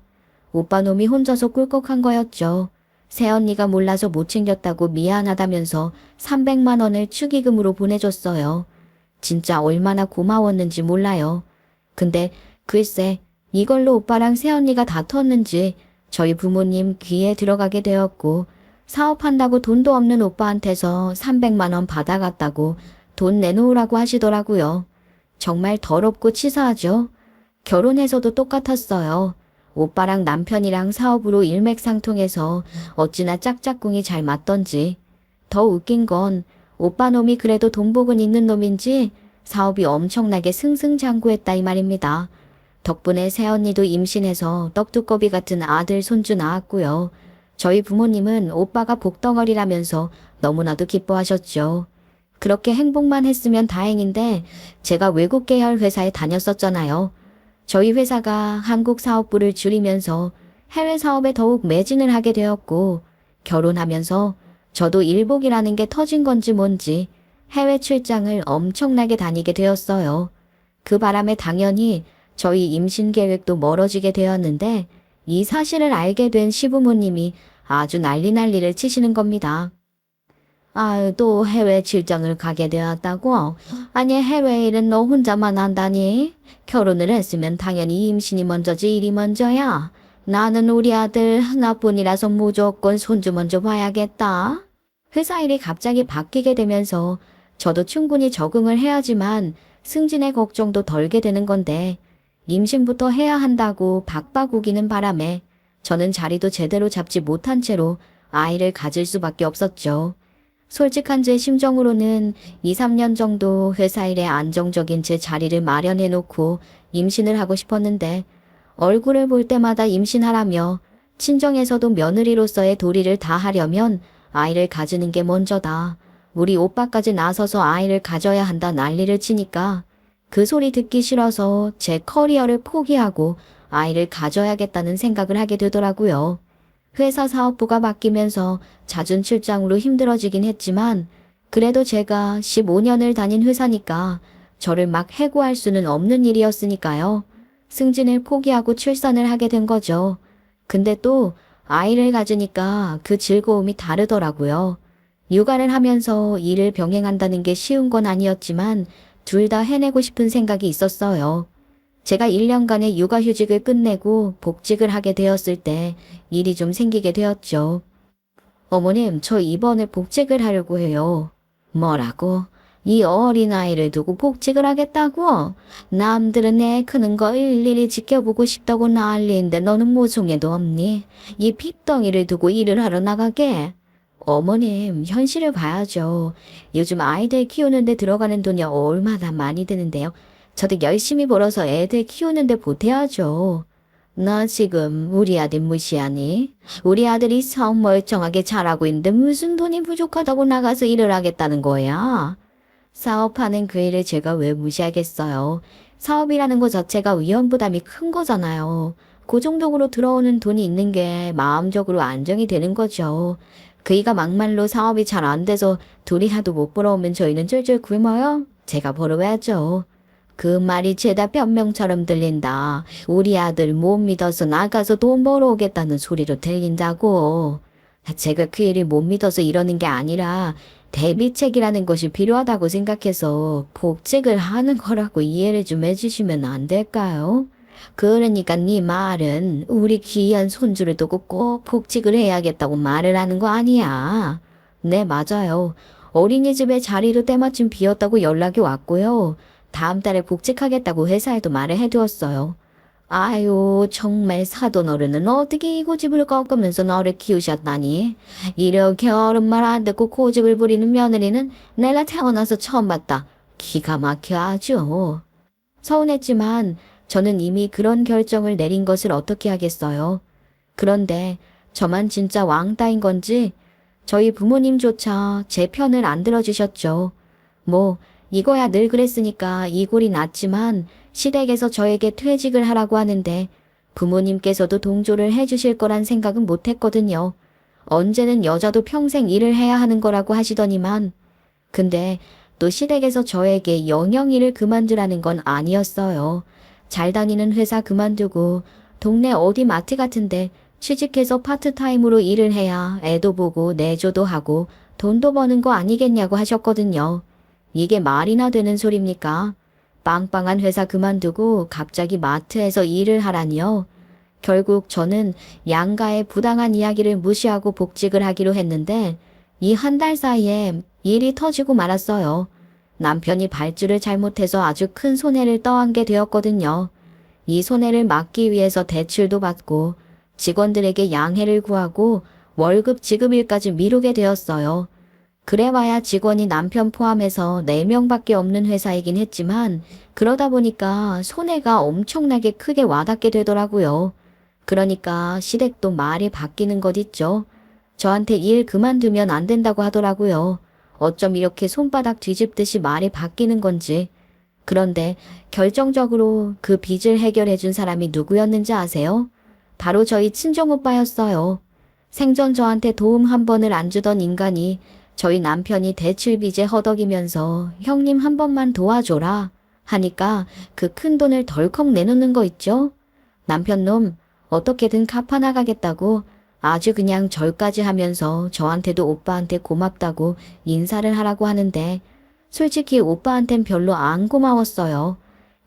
Speaker 1: 오빠 놈이 혼자서 꿀꺽한 거였죠. 새언니가 몰라서 못 챙겼다고 미안하다면서 300만 원을 축의금으로 보내줬어요. 진짜 얼마나 고마웠는지 몰라요. 근데 글쎄 이걸로 오빠랑 새언니가 다퉜는지 저희 부모님 귀에 들어가게 되었고 사업한다고 돈도 없는 오빠한테서 300만 원 받아갔다고 돈 내놓으라고 하시더라고요. 정말 더럽고 치사하죠. 결혼해서도 똑같았어요. 오빠랑 남편이랑 사업으로 일맥상통해서 어찌나 짝짝꿍이 잘 맞던지. 더 웃긴 건 오빠 놈이 그래도 돈복은 있는 놈인지 사업이 엄청나게 승승장구했다 이 말입니다. 덕분에 새언니도 임신해서 떡두꺼비 같은 아들 손주 낳았고요. 저희 부모님은 오빠가 복덩어리라면서 너무나도 기뻐하셨죠. 그렇게 행복만 했으면 다행인데 제가 외국 계열 회사에 다녔었잖아요. 저희 회사가 한국 사업부를 줄이면서 해외 사업에 더욱 매진을 하게 되었고 결혼하면서 저도 일복이라는 게 터진 건지 뭔지 해외 출장을 엄청나게 다니게 되었어요. 그 바람에 당연히 저희 임신 계획도 멀어지게 되었는데 이 사실을 알게 된 시부모님이 아주 난리를 치시는 겁니다. 아유, 또 해외 출장을 가게 되었다고? 아니, 해외 일은 너 혼자만 한다니? 결혼을 했으면 당연히 임신이 먼저지 일이 먼저야. 나는 우리 아들 하나뿐이라서 무조건 손주 먼저 봐야겠다. 회사 일이 갑자기 바뀌게 되면서 저도 충분히 적응을 해야지만 승진의 걱정도 덜게 되는 건데 임신부터 해야 한다고 박박우기는 바람에 저는 자리도 제대로 잡지 못한 채로 아이를 가질 수밖에 없었죠. 솔직한 제 심정으로는 2, 3년 정도 회사 일에 안정적인 제 자리를 마련해 놓고 임신을 하고 싶었는데 얼굴을 볼 때마다 임신하라며 친정에서도 며느리로서의 도리를 다하려면 아이를 가지는 게 먼저다. 우리 오빠까지 나서서 아이를 가져야 한다 난리를 치니까 그 소리 듣기 싫어서 제 커리어를 포기하고 아이를 가져야겠다는 생각을 하게 되더라고요. 회사 사업부가 바뀌면서 잦은 출장으로 힘들어지긴 했지만 그래도 제가 15년을 다닌 회사니까 저를 막 해고할 수는 없는 일이었으니까요. 승진을 포기하고 출산을 하게 된 거죠. 근데 또 아이를 가지니까 그 즐거움이 다르더라고요. 육아를 하면서 일을 병행한다는 게 쉬운 건 아니었지만 둘 다 해내고 싶은 생각이 있었어요. 제가 1년간의 육아휴직을 끝내고 복직을 하게 되었을 때 일이 좀 생기게 되었죠. 어머님, 저 이번에 복직을 하려고 해요. 뭐라고? 이 어린아이를 두고 복직을 하겠다고? 남들은 애 크는 거 일일이 지켜보고 싶다고 난리인데 너는 모종에도 없니? 이 핏덩이를 두고 일을 하러 나가게? 어머님, 현실을 봐야죠. 요즘 아이들 키우는데 들어가는 돈이 얼마나 많이 드는데요. 저도 열심히 벌어서 애들 키우는데 보태야죠. 너 지금 우리 아들 무시하니? 우리 아들이 성 멀쩡하게 잘하고 있는데 무슨 돈이 부족하다고 나가서 일을 하겠다는 거야? 사업하는 그 일을 제가 왜 무시하겠어요? 사업이라는 것 자체가 위험 부담이 큰 거잖아요. 고정적으로 들어오는 돈이 있는 게 마음적으로 안정이 되는 거죠. 그이가 막말로 사업이 잘 안 돼서 둘이 하도 못 벌어오면 저희는 쫄쫄 굶어요? 제가 벌어와야죠. 그 말이 죄다 변명처럼 들린다. 우리 아들 못 믿어서 나가서 돈 벌어오겠다는 소리로 들린다고. 제가 그 일을 못 믿어서 이러는 게 아니라 대비책이라는 것이 필요하다고 생각해서 복직을 하는 거라고 이해를 좀 해주시면 안 될까요? 그러니까 네 말은 우리 귀한 손주를 두고 꼭 복직을 해야겠다고 말을 하는 거 아니야. 네, 맞아요. 어린이집에 자리로 때마침 비었다고 연락이 왔고요. 다음 달에 복직하겠다고 회사에도 말을 해두었어요. 아유, 정말 사돈 어른은 어떻게 이 고집을 꺾으면서 너를 키우셨다니. 이렇게 어른 말 안 듣고 고집을 부리는 며느리는 내가 태어나서 처음 봤다. 기가 막혀 아주. 서운했지만 저는 이미 그런 결정을 내린 것을 어떻게 하겠어요. 그런데 저만 진짜 왕따인 건지 저희 부모님조차 제 편을 안 들어주셨죠. 뭐 이거야 늘 그랬으니까 이 꼴이 났지만 시댁에서 저에게 퇴직을 하라고 하는데 부모님께서도 동조를 해주실 거란 생각은 못했거든요. 언제는 여자도 평생 일을 해야 하는 거라고 하시더니만 근데 또 시댁에서 저에게 영영 일을 그만두라는 건 아니었어요. 잘 다니는 회사 그만두고 동네 어디 마트 같은데 취직해서 파트타임으로 일을 해야 애도 보고 내조도 하고 돈도 버는 거 아니겠냐고 하셨거든요. 이게 말이나 되는 소립니까? 빵빵한 회사 그만두고 갑자기 마트에서 일을 하라니요. 결국 저는 양가의 부당한 이야기를 무시하고 복직을 하기로 했는데 이 한 달 사이에 일이 터지고 말았어요. 남편이 발주를 잘못해서 아주 큰 손해를 떠안게 되었거든요. 이 손해를 막기 위해서 대출도 받고 직원들에게 양해를 구하고 월급 지급일까지 미루게 되었어요. 그래봐야 직원이 남편 포함해서 4명밖에 없는 회사이긴 했지만 그러다 보니까 손해가 엄청나게 크게 와닿게 되더라고요. 그러니까 시댁도 말이 바뀌는 것 있죠. 저한테 일 그만두면 안 된다고 하더라고요. 어쩜 이렇게 손바닥 뒤집듯이 말이 바뀌는 건지. 그런데 결정적으로 그 빚을 해결해 준 사람이 누구였는지 아세요? 바로 저희 친정오빠였어요. 생전 저한테 도움 한 번을 안 주던 인간이 저희 남편이 대출 빚에 허덕이면서 형님 한 번만 도와줘라 하니까 그 큰 돈을 덜컥 내놓는 거 있죠? 남편 놈 어떻게든 갚아나가겠다고 아주 그냥 절까지 하면서 저한테도 오빠한테 고맙다고 인사를 하라고 하는데 솔직히 오빠한텐 별로 안 고마웠어요.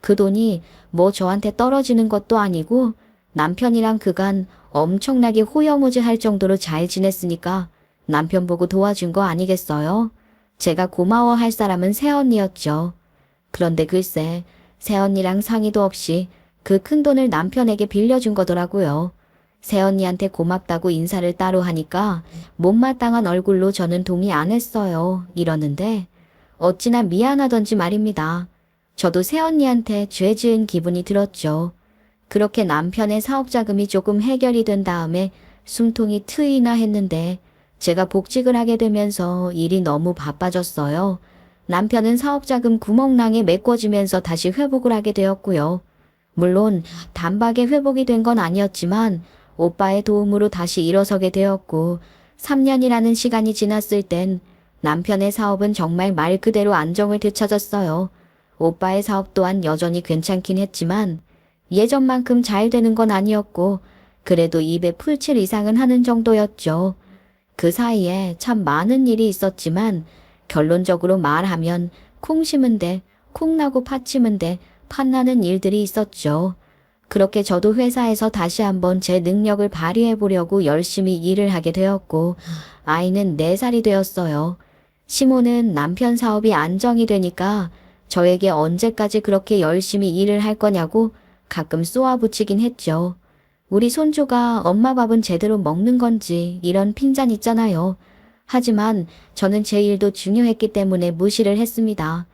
Speaker 1: 그 돈이 뭐 저한테 떨어지는 것도 아니고 남편이랑 그간 엄청나게 호여무즈할 정도로 잘 지냈으니까 남편 보고 도와준 거 아니겠어요? 제가 고마워할 사람은 새언니였죠. 그런데 글쎄 새언니랑 상의도 없이 그 큰 돈을 남편에게 빌려준 거더라고요. 새언니한테 고맙다고 인사를 따로 하니까 못마땅한 얼굴로 저는 동의 안 했어요. 이러는데 어찌나 미안하던지 말입니다. 저도 새언니한테 죄 지은 기분이 들었죠. 그렇게 남편의 사업 자금이 조금 해결이 된 다음에 숨통이 트이나 했는데 제가 복직을 하게 되면서 일이 너무 바빠졌어요. 남편은 사업 자금 구멍낭에 메꿔지면서 다시 회복을 하게 되었고요. 물론 단박에 회복이 된 건 아니었지만 오빠의 도움으로 다시 일어서게 되었고 3년이라는 시간이 지났을 땐 남편의 사업은 정말 말 그대로 안정을 되찾았어요. 오빠의 사업 또한 여전히 괜찮긴 했지만 예전만큼 잘 되는 건 아니었고 그래도 입에 풀칠 이상은 하는 정도였죠. 그 사이에 참 많은 일이 있었지만 결론적으로 말하면 콩 심은 데, 콩 나고 팥 심은 데, 팥 나는 일들이 있었죠. 그렇게 저도 회사에서 다시 한번 제 능력을 발휘해 보려고 열심히 일을 하게 되었고 아이는 4살이 되었어요. 시모는 남편 사업이 안정이 되니까 저에게 언제까지 그렇게 열심히 일을 할 거냐고 가끔 쏘아붙이긴 했죠. 우리 손주가 엄마 밥은 제대로 먹는 건지 이런 핀잔 있잖아요. 하지만 저는 제 일도 중요했기 때문에 무시를 했습니다.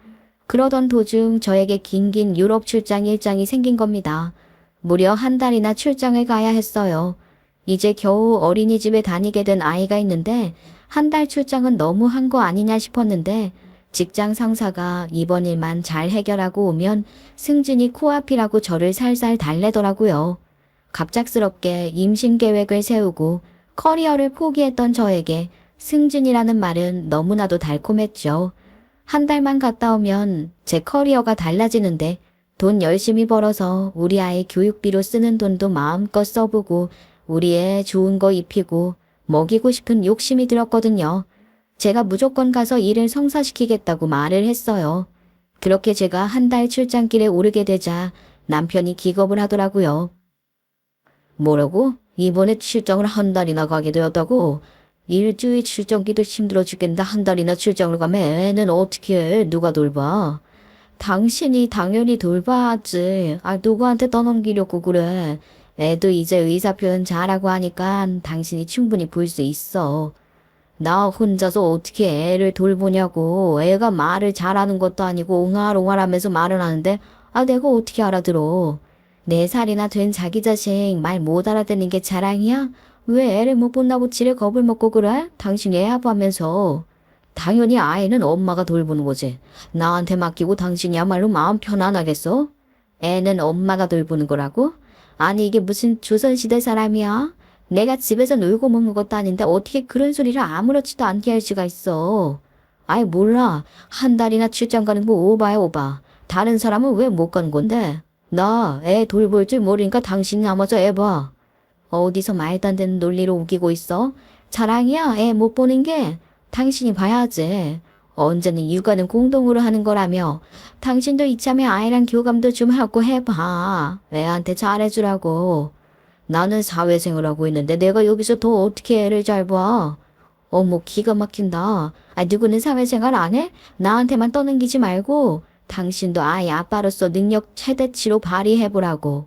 Speaker 1: 그러던 도중 저에게 긴긴 유럽 출장 일정이 생긴 겁니다. 무려 한 달이나 출장을 가야 했어요. 이제 겨우 어린이집에 다니게 된 아이가 있는데 한 달 출장은 너무 한 거 아니냐 싶었는데 직장 상사가 이번 일만 잘 해결하고 오면 승진이 코앞이라고 저를 살살 달래더라고요. 갑작스럽게 임신 계획을 세우고 커리어를 포기했던 저에게 승진이라는 말은 너무나도 달콤했죠. 한 달만 갔다 오면 제 커리어가 달라지는데 돈 열심히 벌어서 우리 아이 교육비로 쓰는 돈도 마음껏 써보고 우리 애 좋은 거 입히고 먹이고 싶은 욕심이 들었거든요. 제가 무조건 가서 일을 성사시키겠다고 말을 했어요. 그렇게 제가 한 달 출장길에 오르게 되자 남편이 기겁을 하더라고요. 뭐라고? 이번에 출장을 한 달이나 가게 되었다고? 일주일 출장기도 힘들어 죽겠는데 한 달이나 출장을 가면 애는 어떻게 해? 누가 돌봐? 당신이 당연히 돌봐야지. 누구한테 떠넘기려고 그래. 애도 이제 의사 표현 잘하고 하니까 당신이 충분히 볼 수 있어. 나 혼자서 어떻게 애를 돌보냐고. 애가 말을 잘하는 것도 아니고 옹알옹알하면서 말을 하는데 내가 어떻게 알아들어. 4살이나 된 자기 자식 말 못 알아듣는 게 자랑이야? 왜 애를 못 본다고 지레 겁을 먹고 그래? 당신 애 아빠면서. 당연히 아이는 엄마가 돌보는 거지. 나한테 맡기고 당신이야말로 마음 편안하겠어? 애는 엄마가 돌보는 거라고? 아니 이게 무슨 조선시대 사람이야? 내가 집에서 놀고 먹는 것도 아닌데 어떻게 그런 소리를 아무렇지도 않게 할 수가 있어. 몰라. 한 달이나 출장 가는 거 오바야 오바. 다른 사람은 왜 못 가는 건데? 나 애 돌볼 줄 모르니까 당신이 남아서 애 봐. 어디서 말도 안 되는 논리로 우기고 있어? 자랑이야 애 못 보는 게. 당신이 봐야지. 언제는 육아는 공동으로 하는 거라며. 당신도 이참에 아이랑 교감도 좀 하고 해봐. 애한테 잘해주라고. 나는 사회생활 하고 있는데 내가 여기서 더 어떻게 애를 잘 봐. 어머 기가 막힌다. 누구는 사회생활 안 해? 나한테만 떠넘기지 말고 당신도 아이 아빠로서 능력 최대치로 발휘해보라고.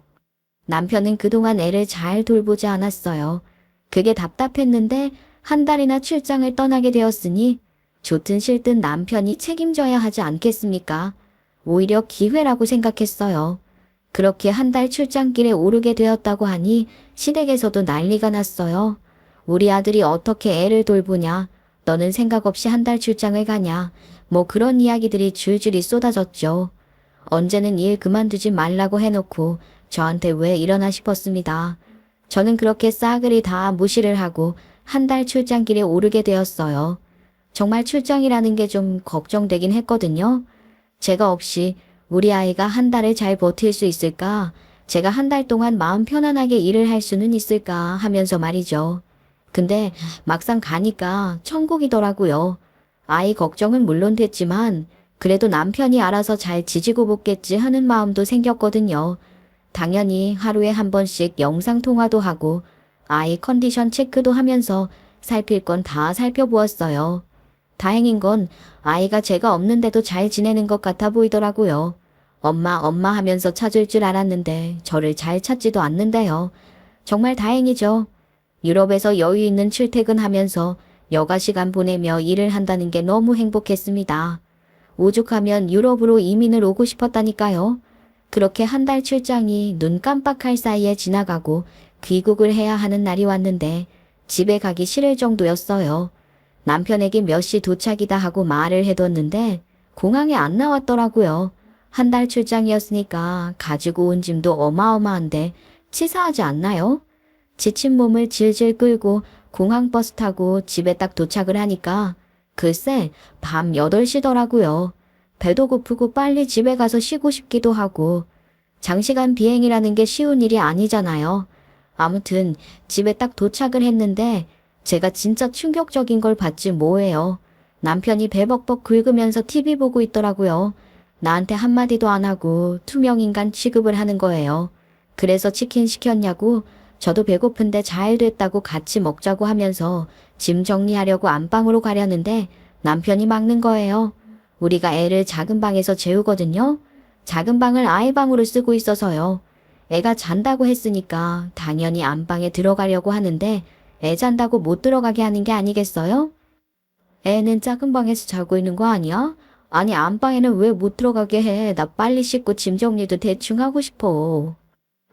Speaker 1: 남편은 그동안 애를 잘 돌보지 않았어요. 그게 답답했는데 한 달이나 출장을 떠나게 되었으니 좋든 싫든 남편이 책임져야 하지 않겠습니까? 오히려 기회라고 생각했어요. 그렇게 한 달 출장길에 오르게 되었다고 하니 시댁에서도 난리가 났어요. 우리 아들이 어떻게 애를 돌보냐? 너는 생각 없이 한 달 출장을 가냐? 뭐 그런 이야기들이 줄줄이 쏟아졌죠. 언제는 일 그만두지 말라고 해놓고 저한테 왜 이러나 싶었습니다. 저는 그렇게 싸그리 다 무시를 하고 한 달 출장길에 오르게 되었어요. 정말 출장이라는 게 좀 걱정되긴 했거든요. 제가 없이 우리 아이가 한 달을 잘 버틸 수 있을까? 제가 한 달 동안 마음 편안하게 일을 할 수는 있을까 하면서 말이죠. 근데 막상 가니까 천국이더라고요. 아이 걱정은 물론 됐지만 그래도 남편이 알아서 잘 지지고 볶겠지 하는 마음도 생겼거든요. 당연히 하루에 한 번씩 영상통화도 하고 아이 컨디션 체크도 하면서 살필 건 다 살펴보았어요. 다행인 건 아이가 제가 없는데도 잘 지내는 것 같아 보이더라고요. 엄마, 엄마 하면서 찾을 줄 알았는데 저를 잘 찾지도 않는데요. 정말 다행이죠. 유럽에서 여유 있는 출퇴근하면서 여가 시간 보내며 일을 한다는 게 너무 행복했습니다. 오죽하면 유럽으로 이민을 오고 싶었다니까요. 그렇게 한 달 출장이 눈 깜빡할 사이에 지나가고 귀국을 해야 하는 날이 왔는데 집에 가기 싫을 정도였어요. 남편에게 몇 시 도착이다 하고 말을 해뒀는데 공항에 안 나왔더라고요. 한 달 출장이었으니까 가지고 온 짐도 어마어마한데 치사하지 않나요? 지친 몸을 질질 끌고 공항 버스 타고 집에 딱 도착을 하니까 글쎄 밤 8시더라고요. 배도 고프고 빨리 집에 가서 쉬고 싶기도 하고 장시간 비행이라는 게 쉬운 일이 아니잖아요. 아무튼 집에 딱 도착을 했는데 제가 진짜 충격적인 걸 봤지 뭐예요. 남편이 배벅벅 긁으면서 TV 보고 있더라고요. 나한테 한마디도 안 하고 투명인간 취급을 하는 거예요. 그래서 치킨 시켰냐고 저도 배고픈데 잘 됐다고 같이 먹자고 하면서 짐 정리하려고 안방으로 가려는데 남편이 막는 거예요. 우리가 애를 작은 방에서 재우거든요. 작은 방을 아이방으로 쓰고 있어서요. 애가 잔다고 했으니까 당연히 안방에 들어가려고 하는데 애 잔다고 못 들어가게 하는 게 아니겠어요? 애는 작은 방에서 자고 있는 거 아니야? 아니 안방에는 왜 못 들어가게 해? 나 빨리 씻고 짐 정리도 대충 하고 싶어.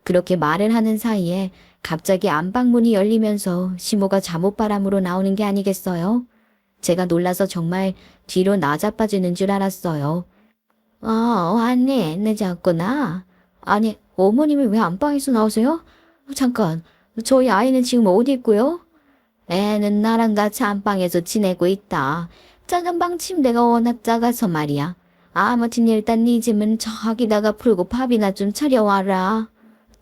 Speaker 1: 그렇게 말을 하는 사이에 갑자기 안방문이 열리면서 시모가 잠옷바람으로 나오는 게 아니겠어요? 제가 놀라서 정말 뒤로 나자빠지는 줄 알았어요. 아니, 늦었구나. 아니, 어머님이 왜 안방에서 나오세요? 잠깐, 저희 아이는 지금 어디 있고요? 애는 나랑 같이 안방에서 지내고 있다. 작은 방 침대가 워낙 작아서 말이야. 아무튼 일단 네 짐은 저기다가 풀고 밥이나 좀 차려와라.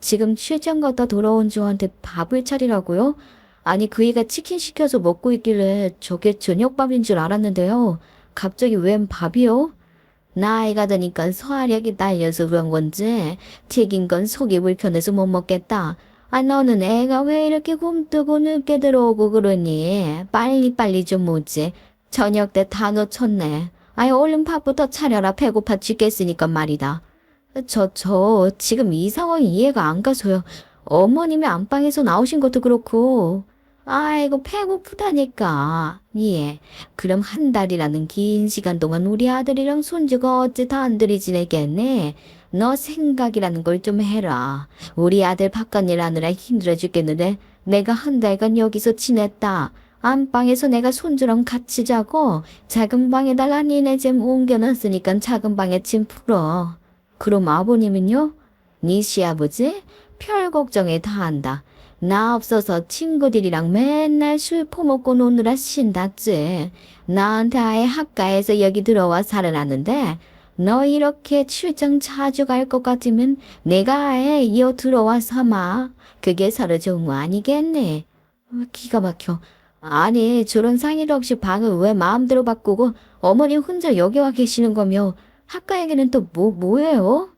Speaker 1: 지금 출장 갔다 돌아온 저한테 밥을 차리라고요? 아니 그 애가 치킨 시켜서 먹고 있길래 저게 저녁밥인 줄 알았는데요. 갑자기 웬 밥이요? 나이가 드니까 소화력이 딸려서 그런 건지 튀긴 건 속이 불편해서 못 먹겠다. 아 너는 애가 왜 이렇게 굶뜨고 늦게 들어오고 그러니? 빨리빨리 좀 먹지. 저녁 때 다 놓쳤네. 아이 얼른 밥부터 차려라. 배고파 죽겠으니까 말이다. 저 지금 이 상황이 이해가 안 가서요. 어머님이 안방에서 나오신 것도 그렇고. 아이고 배고프다니까. 예. 그럼 한 달이라는 긴 시간 동안 우리 아들이랑 손주가 어찌 단둘이 지내겠네. 너 생각이라는 걸 좀 해라. 우리 아들 바깥일 하느라 힘들어 죽겠는데 내가 한 달간 여기서 지냈다. 안방에서 내가 손주랑 같이 자고 작은 방에다가 니네 짐 옮겨놨으니까 작은 방에 짐 풀어. 그럼 아버님은요? 니 시아버지? 별 걱정에 다 한다. 나 없어서 친구들이랑 맨날 술 퍼먹고 노느라 신났지. 나한테 아예 학가에서 여기 들어와 살아났는데 너 이렇게 출장 자주 갈 것 같으면 내가 아예 이어 들어와 삼아. 그게 서로 좋은 거 아니겠네. 기가 막혀. 아니 저런 상의도 없이 방을 왜 마음대로 바꾸고 어머니 혼자 여기 와 계시는 거며 학가 얘기는 또 뭐예요?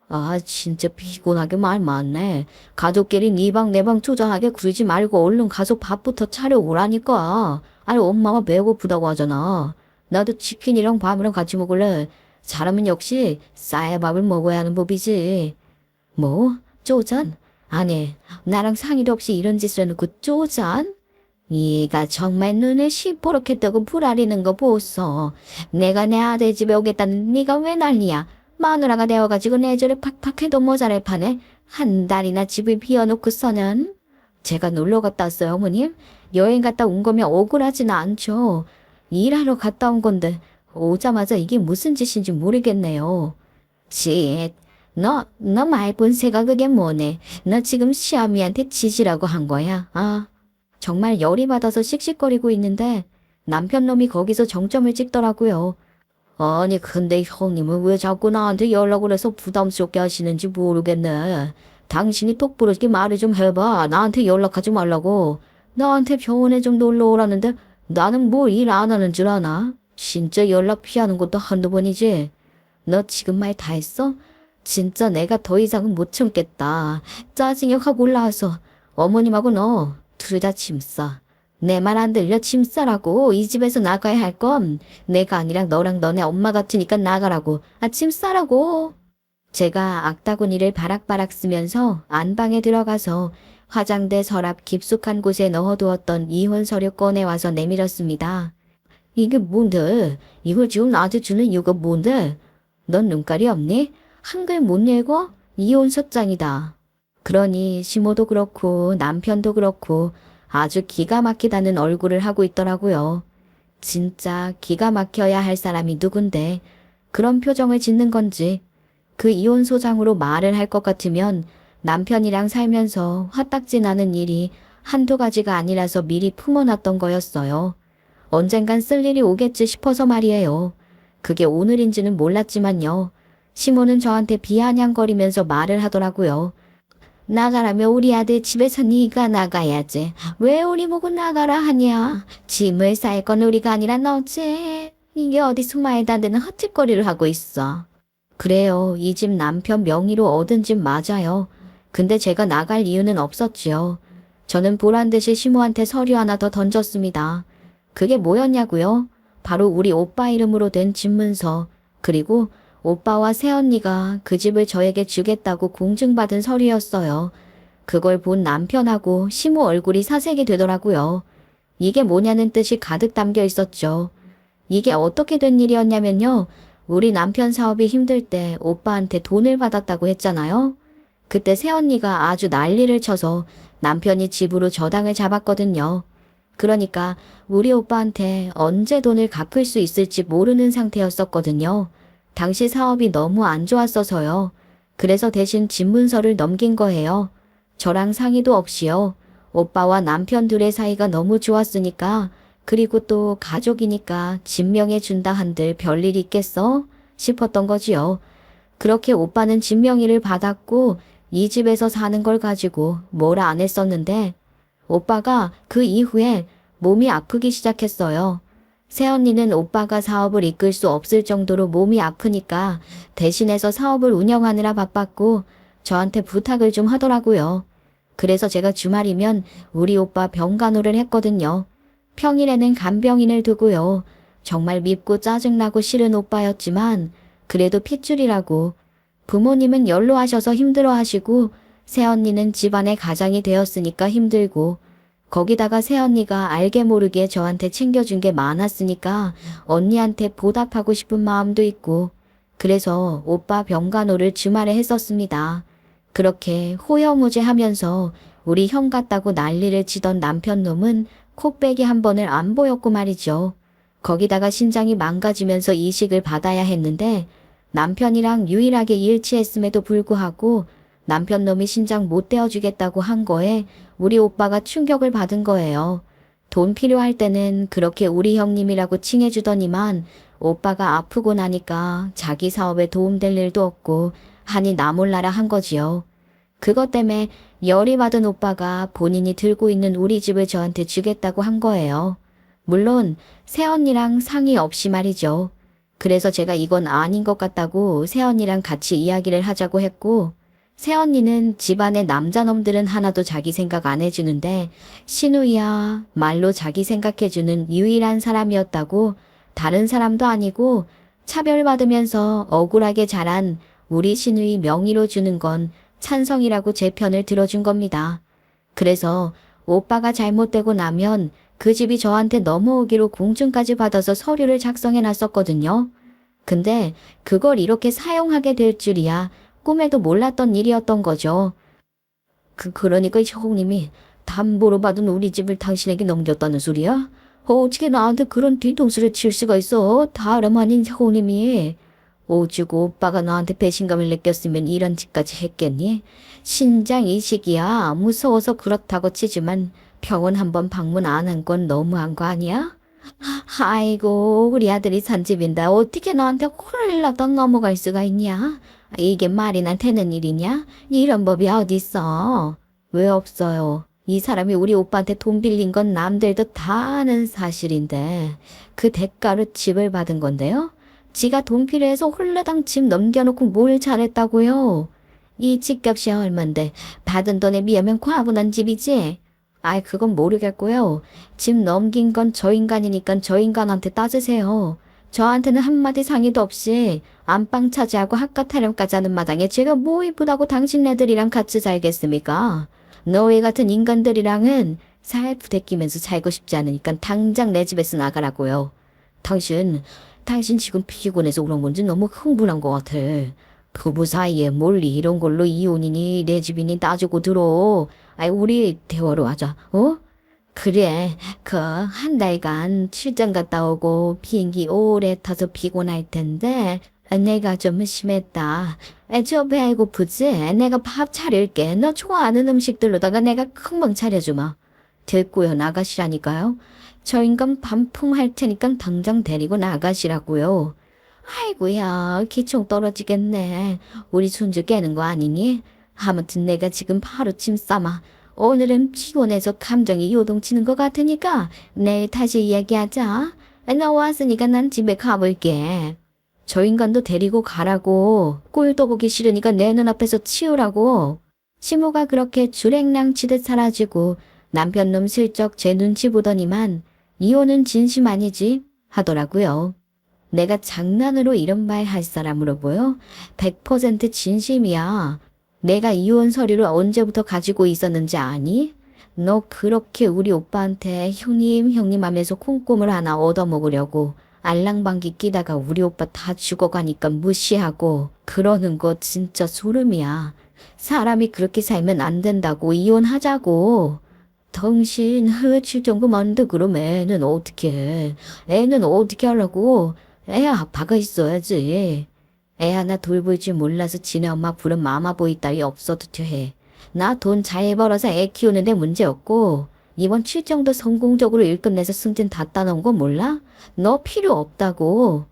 Speaker 1: 아 진짜 피곤하게 말 많네. 가족끼리 네 방 내 방 초조하게 굴지 말고 얼른 가서 밥부터 차려오라니까. 아니 엄마가 배고프다고 하잖아. 나도 치킨이랑 밥이랑 같이 먹을래. 사람은 역시 쌀밥을 먹어야 하는 법이지. 뭐? 쪼잔? 아니 나랑 상의도 없이 이런 짓을 해놓고 쪼잔? 얘가 정말 눈에 시퍼렇게 뜨고 불아리는 거 보소. 내가 내 아들 집에 오겠다는 네가 왜 난리야. 마누라가 되어가지고 내 절에 팍팍 해도 모자랄 판에 한 달이나 집을 비워놓고서는. 제가 놀러 갔다 왔어요 어머님. 여행 갔다 온 거면 억울하지는 않죠. 일하러 갔다 온 건데 오자마자 이게 무슨 짓인지 모르겠네요. 쉿. 너 말본새가 그게 뭐네. 너 지금 시아미한테 지지라고 한 거야. 아. 정말 열이 받아서 씩씩거리고 있는데 남편 놈이 거기서 정점을 찍더라고요. 아니 근데 형님은 왜 자꾸 나한테 연락을 해서 부담스럽게 하시는지 모르겠네. 당신이 똑부러지게 말을 좀 해봐. 나한테 연락하지 말라고. 나한테 병원에 좀 놀러 오라는데 나는 뭐 일 안 하는 줄 아나? 진짜 연락 피하는 것도 한두 번이지. 너 지금 말 다 했어? 진짜 내가 더 이상은 못 참겠다. 짜증이 확 올라와서 어머님하고 너 둘 다 짐싸. 내 말 안 들려 짐싸라고. 이 집에서 나가야 할 건 내가 아니라 너랑 너네 엄마 같으니까 나가라고. 아 짐싸라고. 제가 악다구니를 바락바락 쓰면서 안방에 들어가서 화장대 서랍 깊숙한 곳에 넣어두었던 이혼 서류 꺼내와서 내밀었습니다. 이게 뭔데? 이걸 지금 나한테 주는 이유가 뭔데? 넌 눈깔이 없니? 한글 못 읽어? 이혼서장이다. 그러니 시모도 그렇고 남편도 그렇고 아주 기가 막히다는 얼굴을 하고 있더라고요. 진짜 기가 막혀야 할 사람이 누군데 그런 표정을 짓는 건지. 그 이혼소장으로 말을 할 것 같으면 남편이랑 살면서 화딱지 나는 일이 한두 가지가 아니라서 미리 품어놨던 거였어요. 언젠간 쓸 일이 오겠지 싶어서 말이에요. 그게 오늘인지는 몰랐지만요. 시모는 저한테 비아냥거리면서 말을 하더라고요. 나가라며 우리 아들 집에서 네가 나가야지. 왜 우리 보고 나가라 하냐. 짐을 쌀 건 우리가 아니라 너지. 이게 어디 말도 안 되는 헛짓거리를 하고 있어. 그래요. 이 집 남편 명의로 얻은 집 맞아요. 근데 제가 나갈 이유는 없었지요. 저는 보란듯이 시모한테 서류 하나 더 던졌습니다. 그게 뭐였냐고요? 바로 우리 오빠 이름으로 된 집문서, 그리고 오빠와 새언니가 그 집을 저에게 주겠다고 공증받은 서류였어요. 그걸 본 남편하고 시모 얼굴이 사색이 되더라고요. 이게 뭐냐는 뜻이 가득 담겨 있었죠. 이게 어떻게 된 일이었냐면요. 우리 남편 사업이 힘들 때 오빠한테 돈을 받았다고 했잖아요. 그때 새언니가 아주 난리를 쳐서 남편이 집으로 저당을 잡았거든요. 그러니까 우리 오빠한테 언제 돈을 갚을 수 있을지 모르는 상태였었거든요. 당시 사업이 너무 안 좋았어서요. 그래서 대신 집문서를 넘긴 거예요. 저랑 상의도 없이요. 오빠와 남편 둘의 사이가 너무 좋았으니까, 그리고 또 가족이니까 진명해 준다 한들 별일 있겠어? 싶었던 거지요. 그렇게 오빠는 진명의를 받았고 이 집에서 사는 걸 가지고 뭐라 안 했었는데 오빠가 그 이후에 몸이 아프기 시작했어요. 새언니는 오빠가 사업을 이끌 수 없을 정도로 몸이 아프니까 대신해서 사업을 운영하느라 바빴고 저한테 부탁을 좀 하더라고요. 그래서 제가 주말이면 우리 오빠 병간호를 했거든요. 평일에는 간병인을 두고요. 정말 밉고 짜증나고 싫은 오빠였지만 그래도 핏줄이라고. 부모님은 연로하셔서 힘들어하시고 새언니는 집안의 가장이 되었으니까 힘들고 거기다가 새언니가 알게 모르게 저한테 챙겨준 게 많았으니까 언니한테 보답하고 싶은 마음도 있고 그래서 오빠 병간호를 주말에 했었습니다. 그렇게 호영우제하면서 우리 형 같다고 난리를 치던 남편 놈은 코빼기 한 번을 안 보였고 말이죠. 거기다가 신장이 망가지면서 이식을 받아야 했는데 남편이랑 유일하게 일치했음에도 불구하고 남편 놈이 신장 못 떼어주겠다고 한 거에 우리 오빠가 충격을 받은 거예요. 돈 필요할 때는 그렇게 우리 형님이라고 칭해주더니만 오빠가 아프고 나니까 자기 사업에 도움될 일도 없고 하니 나 몰라라 한 거지요. 그것 때문에 열이 받은 오빠가 본인이 들고 있는 우리 집을 저한테 주겠다고 한 거예요. 물론 새언니랑 상의 없이 말이죠. 그래서 제가 이건 아닌 것 같다고 새언니랑 같이 이야기를 하자고 했고 새언니는 집안의 남자놈들은 하나도 자기 생각 안 해주는데 신우이야 말로 자기 생각해주는 유일한 사람이었다고 다른 사람도 아니고 차별받으면서 억울하게 자란 우리 신우이 명의로 주는 건 찬성이라고 제 편을 들어준 겁니다. 그래서 오빠가 잘못되고 나면 그 집이 저한테 넘어오기로 공증까지 받아서 서류를 작성해 놨었거든요. 근데 그걸 이렇게 사용하게 될 줄이야 꿈에도 몰랐던 일이었던 거죠. 그러니까 형님이 담보로 받은 우리 집을 당신에게 넘겼다는 소리야? 어떻게 나한테 그런 뒤통수를 칠 수가 있어? 다름 아닌 형님이. 오주고 오빠가 너한테 배신감을 느꼈으면 이런 짓까지 했겠니? 신장 이식이야. 무서워서 그렇다고 치지만 병원 한번 방문 안 한 건 너무한 거 아니야? 아이고 우리 아들이 산집인데 어떻게 너한테 홀라당 넘어갈 수가 있냐? 이게 말이나 되는 일이냐? 이런 법이 어딨어? 왜 없어요? 이 사람이 우리 오빠한테 돈 빌린 건 남들도 다 아는 사실인데 그 대가로 집을 받은 건데요. 지가 돈 필요해서 홀라당 집 넘겨놓고 뭘 잘했다고요. 이 집값이 얼만데 받은 돈에 비하면 과분한 집이지. 아이 그건 모르겠고요. 집 넘긴 건 저 인간이니까 저 인간한테 따지세요. 저한테는 한마디 상의도 없이 안방 차지하고 학과 타령까지 하는 마당에 제가 뭐 이쁘다고 당신네들이랑 같이 살겠습니까? 너희 같은 인간들이랑은 살프 데끼면서 살고 싶지 않으니까 당장 내 집에서 나가라고요. 당신 지금 피곤해서 그런 건지 너무 흥분한 것 같아. 부부 사이에 몰리 이런 걸로 이혼이니 내 집이니 따지고 들어. 아이 우리 대화로 하자. 어? 그래. 한 달간 출장 갔다 오고 비행기 오래 타서 피곤할 텐데 내가 좀 심했다. 저 배고프지? 내가 밥 차릴게. 너 좋아하는 음식들로다가 내가 금방 차려주마. 됐고요. 나가시라니까요. 저 인간 반품할 테니까 당장 데리고 나가시라고요. 아이고야, 기총 떨어지겠네. 우리 손주 깨는 거 아니니? 아무튼 내가 지금 바로 짐 싸마. 오늘은 피곤해서 감정이 요동치는 것 같으니까 내일 다시 얘기하자. 나 왔으니까 난 집에 가볼게. 저 인간도 데리고 가라고. 꼴도 보기 싫으니까 내 눈앞에서 치우라고. 시모가 그렇게 주랭랑치듯 사라지고 남편 놈 슬쩍 제 눈치 보더니만 이혼은 진심 아니지 하더라고요. 내가 장난으로 이런 말 할 사람으로 보여? 100% 진심이야. 내가 이혼 서류를 언제부터 가지고 있었는지 아니? 너 그렇게 우리 오빠한테 형님 하면서 콩고물 하나 얻어먹으려고 알랑방귀 끼다가 우리 오빠 다 죽어가니까 무시하고 그러는 거 진짜 소름이야. 사람이 그렇게 살면 안 된다고 이혼하자고. 당신 출전금 안 돼 그럼 애는 어떻게 해? 애는 어떻게 하려고? 애 아빠가 있어야지. 애 하나 돌볼 줄 몰라서 지네 엄마 부른 마마보이 딸이 없어도 돼. 나 돈 잘 벌어서 애 키우는데 문제 없고 이번 출정도 성공적으로 일 끝내서 승진 다 따놓은 거 몰라? 너 필요 없다고.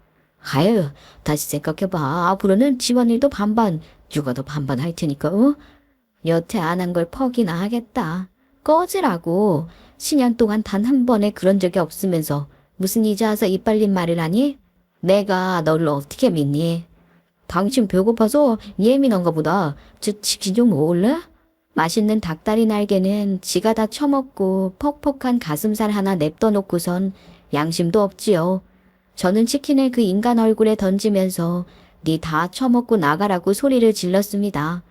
Speaker 1: 아유 다시 생각해봐. 앞으로는 집안일도 반반 육아도 반반 할 테니까 어? 여태 안 한 걸 퍽이나 하겠다. 꺼지라고. 10년 동안 단 한 번에 그런 적이 없으면서 무슨 이제 와서 이빨린 말을 하니? 내가 너를 어떻게 믿니? 당신 배고파서 예민한가 보다. 저 치킨 좀 먹을래? 맛있는 닭다리 날개는 지가 다 처먹고 퍽퍽한 가슴살 하나 냅둬 놓고선 양심도 없지요. 저는 치킨을 그 인간 얼굴에 던지면서 니 다 처먹고 나가라고 소리를 질렀습니다.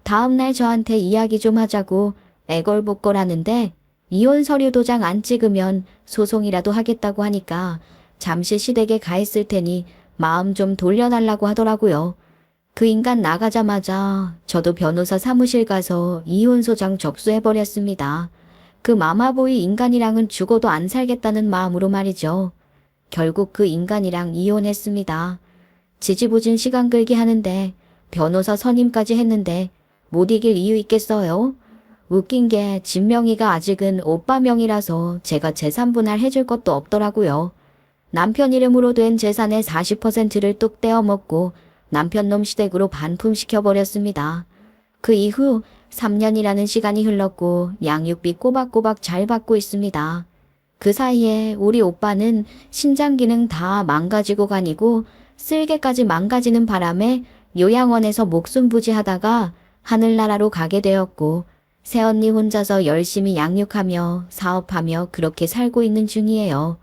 Speaker 1: 다음날 저한테 이야기 좀 하자고 애걸복걸하는데 이혼 서류 도장 안 찍으면 소송이라도 하겠다고 하니까 잠시 시댁에 가 있을 테니 마음 좀 돌려달라고 하더라고요. 그 인간 나가자마자 저도 변호사 사무실 가서 이혼소장 접수해버렸습니다. 그 마마보이 인간이랑은 죽어도 안 살겠다는 마음으로 말이죠. 결국 그 인간이랑 이혼했습니다. 지지부진 시간 끌기 하는데 변호사 선임까지 했는데 못 이길 이유 있겠어요? 웃긴 게 집 명의가 아직은 오빠 명의라서 제가 재산 분할 해줄 것도 없더라고요. 남편 이름으로 된 재산의 40%를 뚝 떼어먹고 남편 놈 시댁으로 반품시켜버렸습니다. 그 이후 3년이라는 시간이 흘렀고 양육비 꼬박꼬박 잘 받고 있습니다. 그 사이에 우리 오빠는 신장 기능 다 망가지고 가니고 쓸개까지 망가지는 바람에 요양원에서 목숨 부지하다가 하늘나라로 가게 되었고 새언니 혼자서 열심히 양육하며 사업하며 그렇게 살고 있는 중이에요.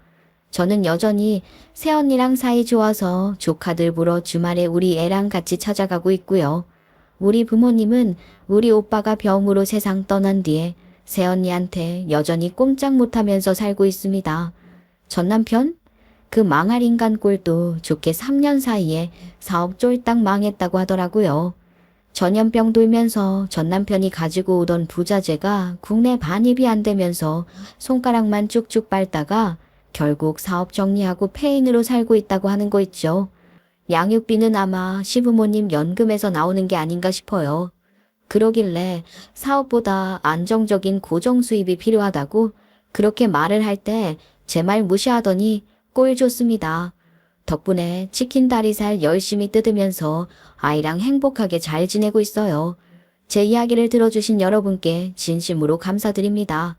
Speaker 1: 저는 여전히 새언니랑 사이 좋아서 조카들 보러 주말에 우리 애랑 같이 찾아가고 있고요. 우리 부모님은 우리 오빠가 병으로 세상 떠난 뒤에 새언니한테 여전히 꼼짝 못하면서 살고 있습니다. 전 남편? 그 망할 인간 꼴도 좋게 3년 사이에 사업 쫄딱 망했다고 하더라고요. 전염병 돌면서 전 남편이 가지고 오던 부자재가 국내 반입이 안 되면서 손가락만 쭉쭉 빨다가 결국 사업 정리하고 폐인으로 살고 있다고 하는 거 있죠. 양육비는 아마 시부모님 연금에서 나오는 게 아닌가 싶어요. 그러길래 사업보다 안정적인 고정 수입이 필요하다고 그렇게 말을 할 때 제 말 무시하더니 꼴 좋습니다. 덕분에 치킨 다리살 열심히 뜯으면서 아이랑 행복하게 잘 지내고 있어요. 제 이야기를 들어주신 여러분께 진심으로 감사드립니다.